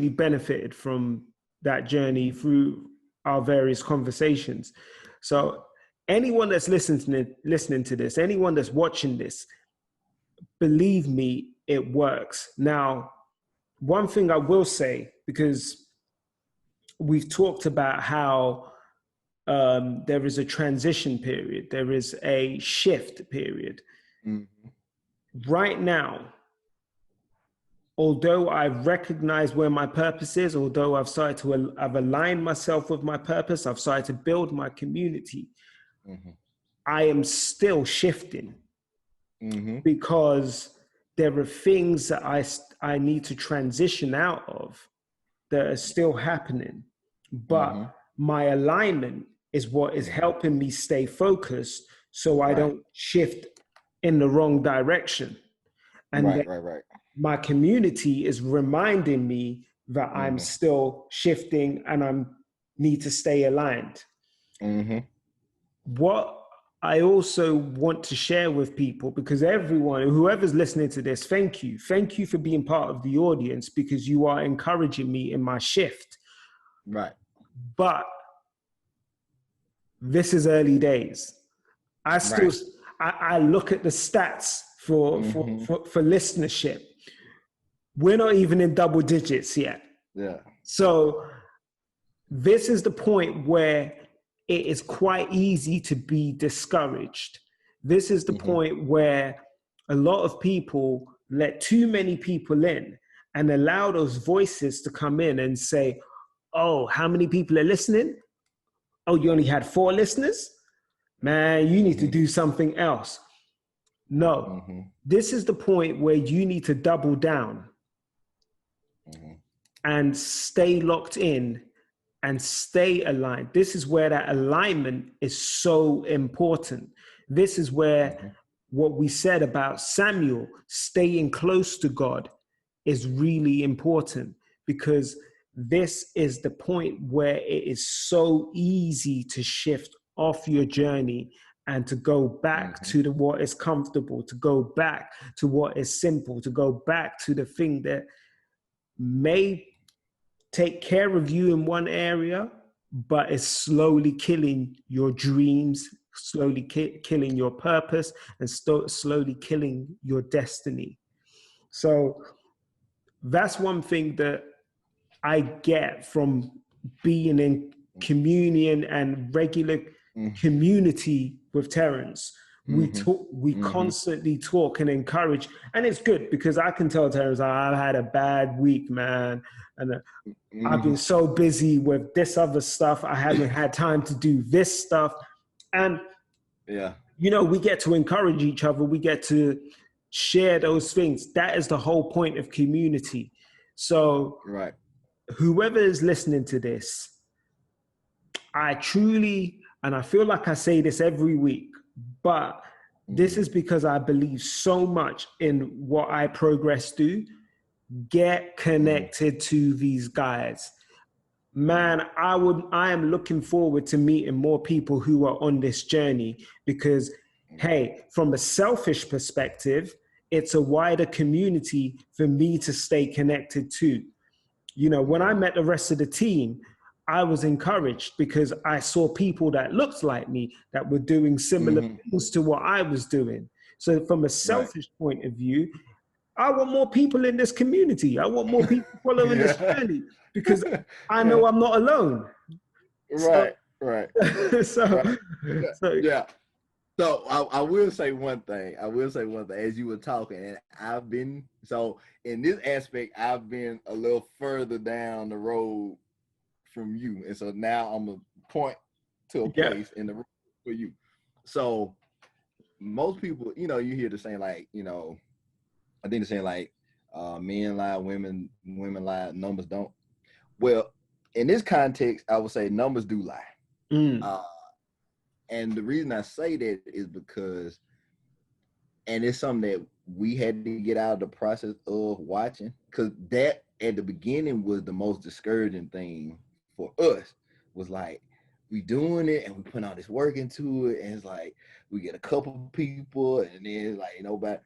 benefited from that journey through our various conversations. So anyone that's listening to this, anyone that's watching this, believe me, it works. Now, one thing I will say, because we've talked about how there is a transition period, there is a shift period. Mm-hmm. Right now, although I've recognized where my purpose is, although I've aligned myself with my purpose, I've started to build my community, mm-hmm. I am still shifting, mm-hmm. because there are things that I need to transition out of that are still happening. But mm-hmm. my alignment is what is helping me stay focused so I don't shift in the wrong direction. And right. My community is reminding me that mm-hmm. I'm still shifting and I need to stay aligned. Mm-hmm. What I also want to share with people, because whoever's listening to this, thank you for being part of the audience, because you are encouraging me in my shift. Right. But this is early days. I look at the stats for listenership. We're not even in double digits yet. Yeah. So this is the point where it is quite easy to be discouraged. This is the mm-hmm. point where a lot of people let too many people in and allow those voices to come in and say, oh, how many people are listening? Oh, you only had 4 listeners? Man, you need mm-hmm. to do something else. No, mm-hmm. this is the point where you need to double down mm-hmm. and stay locked in and stay aligned. This is where that alignment is so important. This is where mm-hmm. what we said about Samuel, staying close to God, is really important, because this is the point where it is so easy to shift off your journey and to go back mm-hmm. to what is comfortable, to go back to what is simple, to go back to the thing that may take care of you in one area, but is slowly killing your dreams, slowly killing your purpose, and slowly killing your destiny. So that's one thing that I get from being in communion and regular mm-hmm. community with Terrence. We talk, we mm-hmm. constantly talk and encourage, and it's good because I can tell Terrence I've had a bad week, man, and mm-hmm. I've been so busy with this other stuff. I haven't had time to do this stuff, and you know, we get to encourage each other. We get to share those things. That is the whole point of community. So, whoever is listening to this, I truly, and I feel like I say this every week, but this is because I believe so much in what I progress to. Get connected to these guys. Man, I am looking forward to meeting more people who are on this journey, because, hey, from a selfish perspective, it's a wider community for me to stay connected to. You know, when I met the rest of the team, I was encouraged because I saw people that looked like me, that were doing similar mm-hmm. things to what I was doing. So from a selfish point of view, I want more people in this community. I want more people following this journey, because I know I'm not alone. Right. So So I will say one thing. I will say one thing. As you were talking, and so in this aspect, I've been a little further down the road from you, and so now I'm gonna point to a place in the road for you. So most people, you hear the saying like, I think the saying like, men lie, women lie, numbers don't. Well, in this context, I would say numbers do lie. And the reason I say that is because, and it's something that we had to get out of the process of watching, because that at the beginning was the most discouraging thing for us. Was like, we doing it and we put all this work into it, and it's like we get a couple people and then it's like nobody.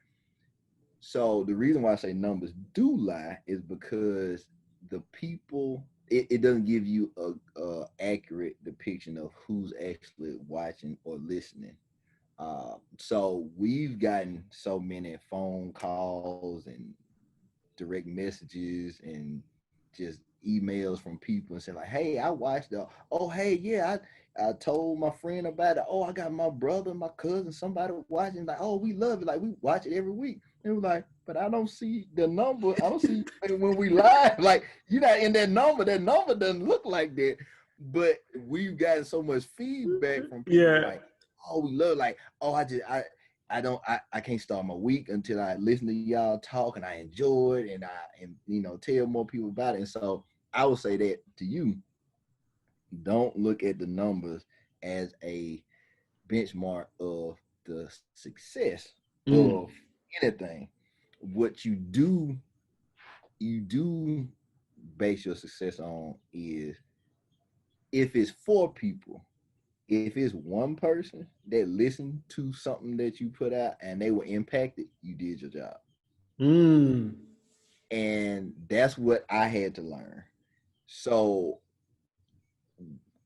So the reason why I say numbers do lie is because the people, it doesn't give you a accurate depiction of who's actually watching or listening. So we've gotten so many phone calls and direct messages and just emails from people and saying like, hey, I watched hey, yeah, I told my friend about it. Oh, I got my brother, my cousin, somebody watching. Like, oh, we love it. Like, we watch it every week. And we're like, but I don't see the number. I don't see when we live. Like, you're not in that number. That number doesn't look like that. But we've gotten so much feedback from people like, oh, we love, like, oh, I can't start my week until I listen to y'all talk and I enjoy it and tell more people about it. And so I would say that to you, don't look at the numbers as a benchmark of the success of anything. What you do base your success on is if it's 4 people, if it's one person that listened to something that you put out and they were impacted, you did your job. And that's what I had to learn. So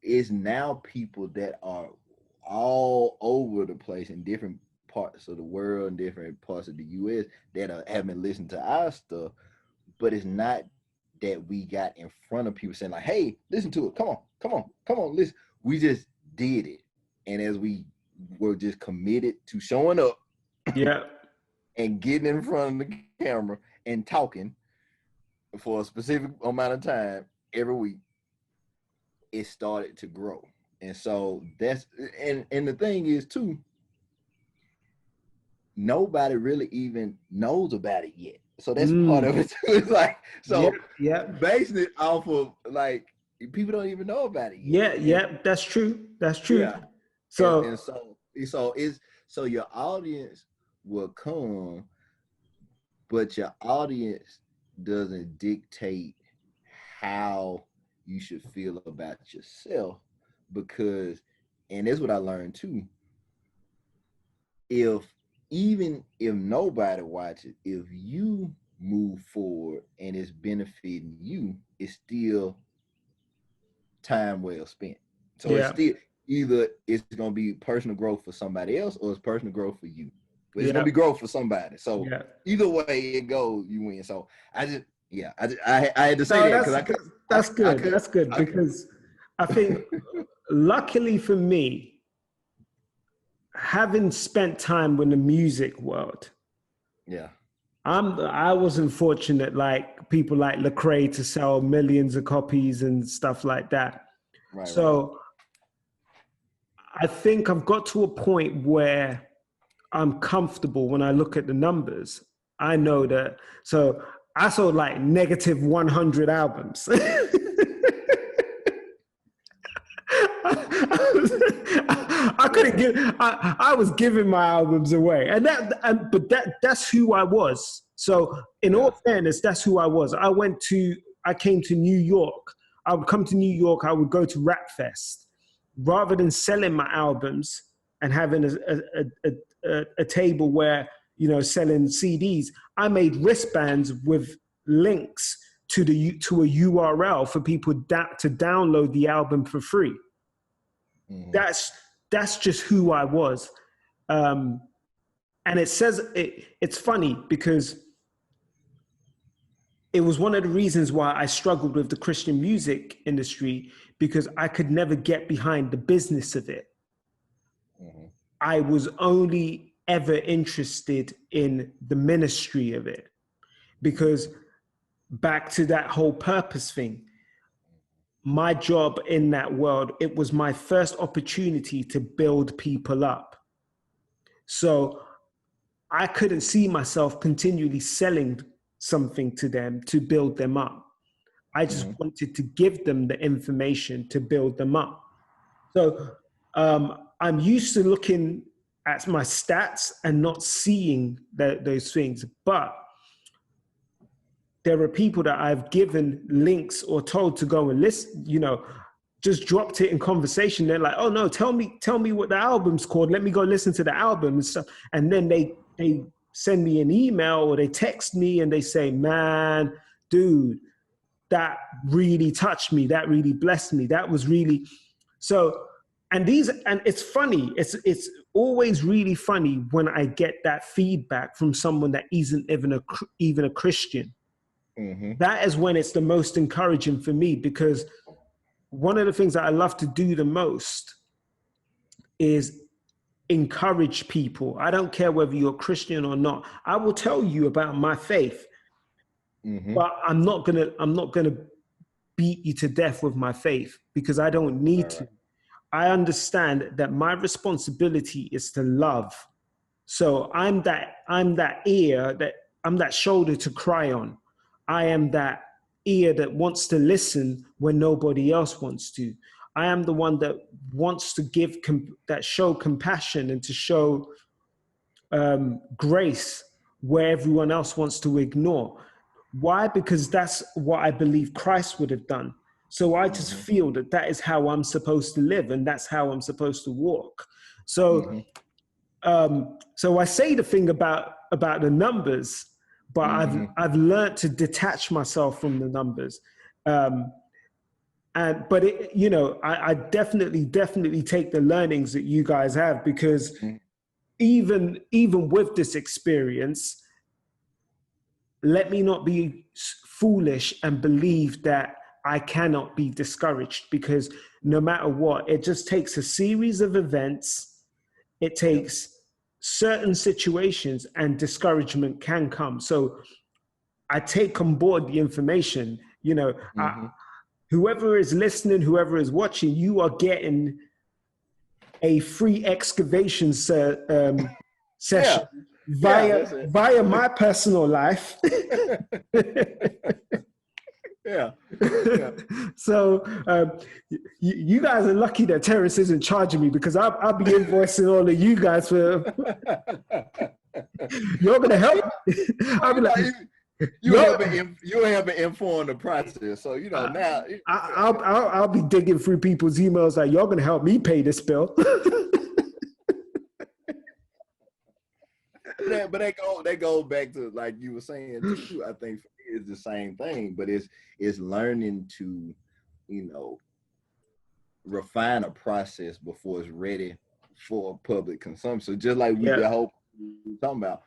it's now people that are all over the place in different parts of the world and different parts of the US that haven't listened to our stuff, but it's not that we got in front of people saying like, hey, listen to it. Come on, listen. We just did it. And as we were just committed to showing up and getting in front of the camera and talking for a specific amount of time every week, it started to grow. And so that's, and the thing is too, nobody really even knows about it yet. So that's part of it too. It's like, so basing it off of like, people don't even know about it yet. That's true. Yeah. So so your audience will come, but your audience doesn't dictate how you should feel about yourself, because, and that's what I learned too, even if nobody watches, if you move forward and it's benefiting you, it's still time well spent. So it's still either it's gonna be personal growth for somebody else or it's personal growth for you. But it's gonna be growth for somebody. So either way it goes, you win. So I had to say that because that's good because I think luckily for me, having spent time in the music world, I wasn't fortunate like people like Lecrae to sell millions of copies and stuff like that. So I think I've got to a point where I'm comfortable when I look at the numbers. I know that. So I sold like negative 100 albums. I was giving my albums away, but that's who I was. So in all fairness, that's who I was. I came to New York. I would come to New York. I would go to Rap Fest. Rather than selling my albums and having a table where, selling CDs, I made wristbands with links to a URL for people to download the album for free. That's just who I was. And it's funny because it was one of the reasons why I struggled with the Christian music industry, because I could never get behind the business of it. I was only ever interested in the ministry of it, because back to that whole purpose thing, my job in that world, it was my first opportunity to build people up. So I couldn't see myself continually selling something to them to build them up. I just wanted to give them the information to build them up. So I'm used to looking at my stats and not seeing those things. But there are people that I've given links or told to go and listen, just dropped it in conversation. They're like, oh no, tell me what the album's called. Let me go listen to the album and stuff. And then they send me an email or they text me and they say, man, dude, that really touched me. That really blessed me. That was really so. And it's funny. It's always really funny when I get that feedback from someone that isn't even a Christian. Mm-hmm. That is when it's the most encouraging for me, because one of the things that I love to do the most is encourage people. I don't care whether you're Christian or not. I will tell you about my faith, but I'm not gonna beat you to death with my faith, because I don't need to. I understand that my responsibility is to love. So I'm that ear, I'm that shoulder to cry on. I am that ear that wants to listen when nobody else wants to. I am the one that wants to that show compassion and to show grace where everyone else wants to ignore. Why? Because that's what I believe Christ would have done. So I just feel that is how I'm supposed to live, and that's how I'm supposed to walk. So, so I say the thing about the numbers, but I've learned to detach myself from the numbers. But I definitely take the learnings that you guys have, because even with this experience, let me not be foolish and believe that I cannot be discouraged, because no matter what, it just takes a series of events. It takes certain situations, and discouragement can come. So I take on board the information, whoever is listening, whoever is watching, you are getting a free excavation session via my personal life. Yeah. So you guys are lucky that Terrence isn't charging me, because I'll be invoicing all of you guys for. You're gonna help. I'll be like, you have been informed the process, so now. I'll be digging through people's emails like, you're gonna help me pay this bill. But that goes back to, like you were saying too. I think for me it's the same thing, but it's learning to, refine a process before it's ready for public consumption. So just like we were talking about,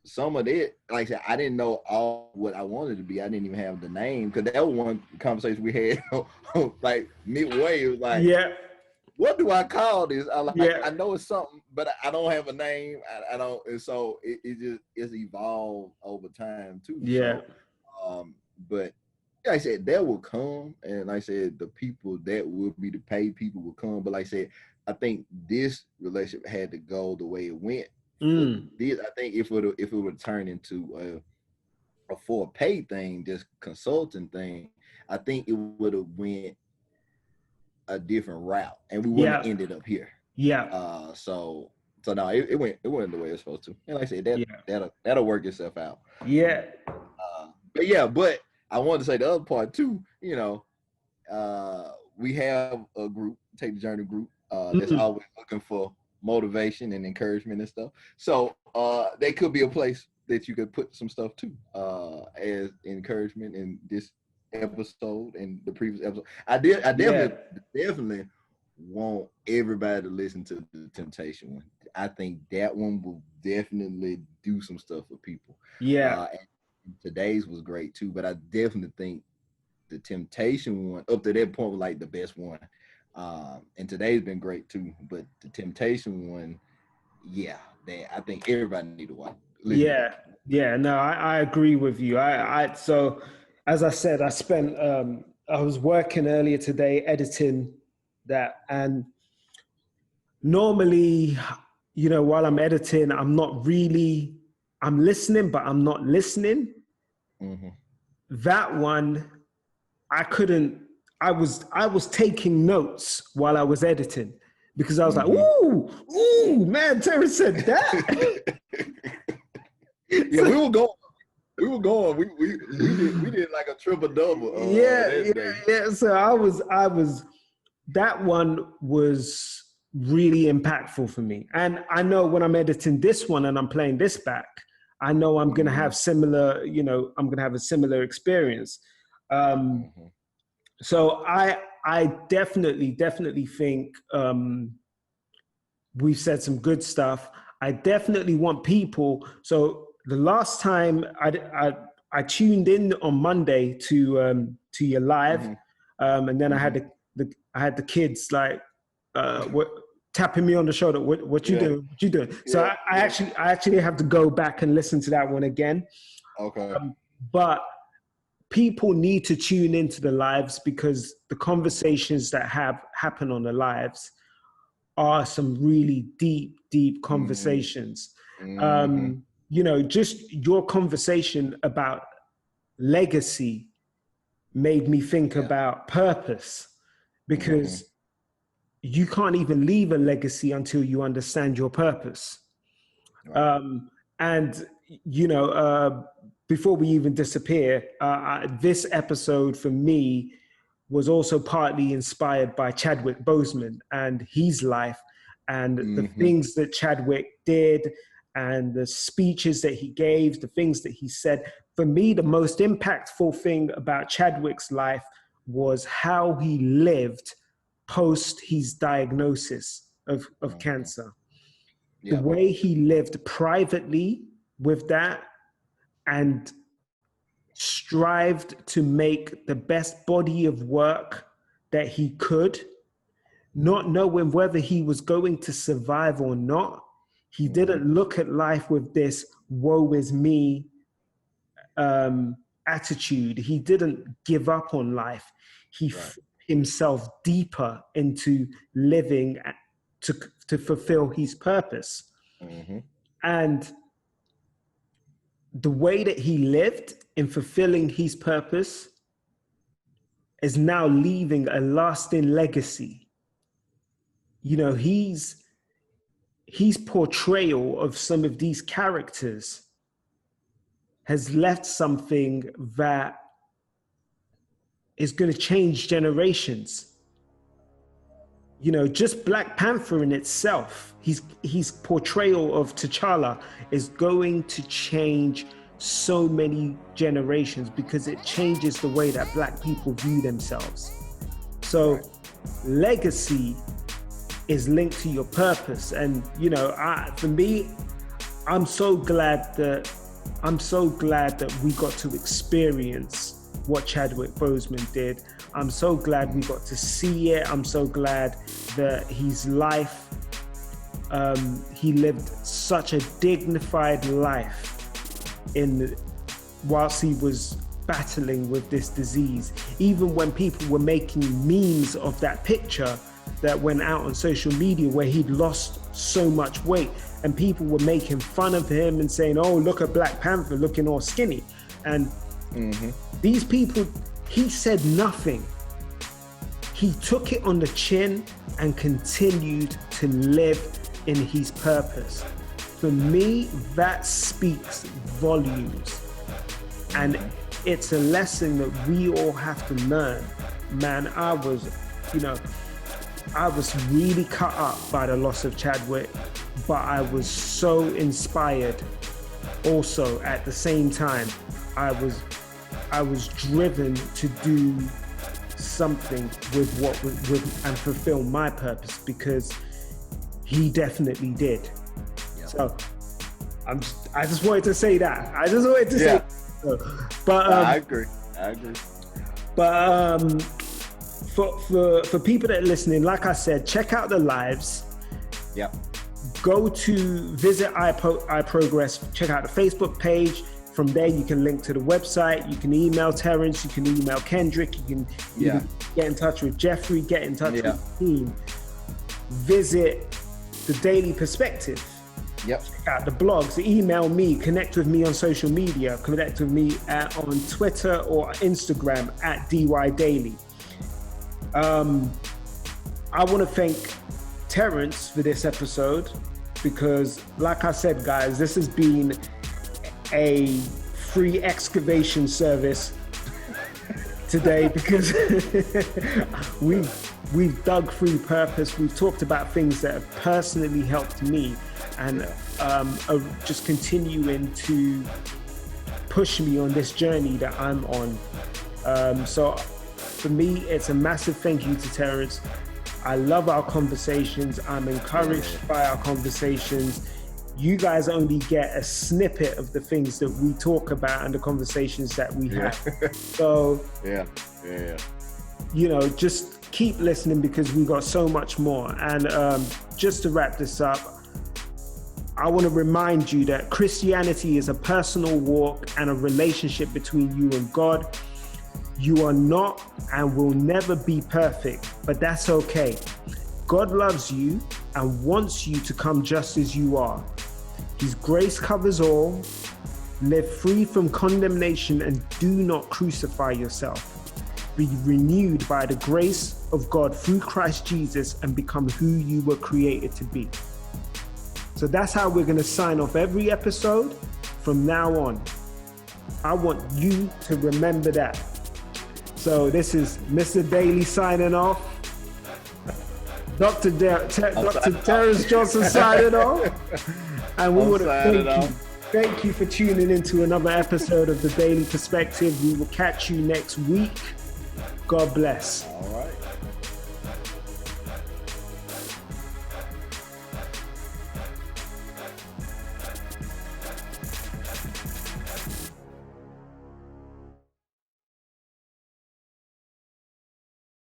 some of it, like I said, I didn't know all what I wanted to be. I didn't even have the name, because that was one conversation we had like midway. It was like, what do I call this? I know it's something, but I don't have a name. I don't, and so it's evolved over time too. Yeah. So, but like I said, that will come, and like I said, the people that will be the paid people will come. But like I said, I think this relationship had to go the way it went. I think if it would turn into a for pay thing, just consulting thing, I think it would have went a different route, and we wouldn't have ended up here. So no, it went the way it was supposed to. And like I said, that'll work itself out. But I wanted to say the other part too. We have a group, Take the Journey group, that's always looking for motivation and encouragement and stuff. So they could be a place that you could put some stuff to as encouragement in this episode and the previous episode. I definitely want everybody to listen to the Temptation one. I think that one will definitely do some stuff for people. And today's was great too, but I definitely think the Temptation one up to that point was like the best one. And today's been great too, but the Temptation one, yeah, I think everybody need to watch. Yeah. No, I agree with you. So, as I said, I was working earlier today editing that, and normally, while I'm editing, I'm listening, but I'm not listening. Mm-hmm. That one, I was taking notes while I was editing because I was like, ooh, man, Terrence said that. Yeah, we were going. We did like a triple double. Yeah. So I was. That one was really impactful for me, and I know when I'm editing this one and I'm playing this back, I know I'm gonna have similar. I'm gonna have a similar experience. So I definitely think we've said some good stuff. I definitely want people. So the last time I tuned in on Monday to your live, and then I had the kids like tapping me on the shoulder. What you doing? What you doing? So I actually have to go back and listen to that one again. Okay. But people need to tune into the lives because the conversations that happen on the lives are some really deep conversations. Just your conversation about legacy made me think about purpose, because you can't even leave a legacy until you understand your purpose. And before we even disappear, this episode for me was also partly inspired by Chadwick Boseman and his life and the things that Chadwick did and the speeches that he gave, the things that he said. For me, the most impactful thing about Chadwick's life was how he lived post his diagnosis of cancer. The way he lived privately with that and strived to make the best body of work that he could, not knowing whether he was going to survive or not. He didn't look at life with this woe is me attitude. He didn't give up on life. He himself deeper into living to fulfill his purpose. And the way that he lived in fulfilling his purpose is now leaving a lasting legacy. His portrayal of some of these characters has left something that is going to change generations. Just Black Panther in itself, his portrayal of T'Challa is going to change so many generations because it changes the way that Black people view themselves. So legacy is linked to your purpose. And, for me, I'm so glad that we got to experience what Chadwick Boseman did. I'm so glad we got to see it. I'm so glad that his life, he lived such a dignified life whilst he was battling with this disease. Even when people were making memes of that picture that went out on social media where he'd lost so much weight, and people were making fun of him and saying, oh, look at Black Panther looking all skinny. And these people, he said nothing. He took it on the chin and continued to live in his purpose. For me, that speaks volumes. And it's a lesson that we all have to learn. Man, I was really cut up by the loss of Chadwick, but I was so inspired also at the same time. I was driven to do something with and fulfill my purpose, because he definitely did. So I just wanted to say that. I just wanted to say that. But I agree. But for people that are listening, like I said, check out the lives. go to visit iProgress, check out the Facebook page. From there, you can link to the website. You can email Terrence. You can email Kendrick. You can get in touch with Jeffrey, get in touch with the team. Visit the Daily Perspective. Yep. Check out the blogs. Email me. Connect with me on social media. Connect with me on Twitter or Instagram at DYDaily. I want to thank Terrence for this episode because, like I said, guys, this has been a free excavation service today because we've dug through purpose. We've talked about things that have personally helped me and are just continuing to push me on this journey that I'm on. So for me, it's a massive thank you to Terrence. I love our conversations. I'm encouraged by our conversations. You guys only get a snippet of the things that we talk about and the conversations that we have. So, you know, just keep listening because we got so much more. And just to wrap this up, I want to remind you that Christianity is a personal walk and a relationship between you and God. You are not and will never be perfect, but that's okay. God loves you and wants you to come just as you are. His grace covers all. Live free from condemnation and do not crucify yourself. Be renewed by the grace of God through Christ Jesus and become who you were created to be. So that's how we're going to sign off every episode from now on. I want you to remember that. So this is Mr. Daley signing off. Dr. Terrence Johnson signing off. And we want to thank you for tuning into another episode of The Daily Perspective. We will catch you next week. God bless. All right.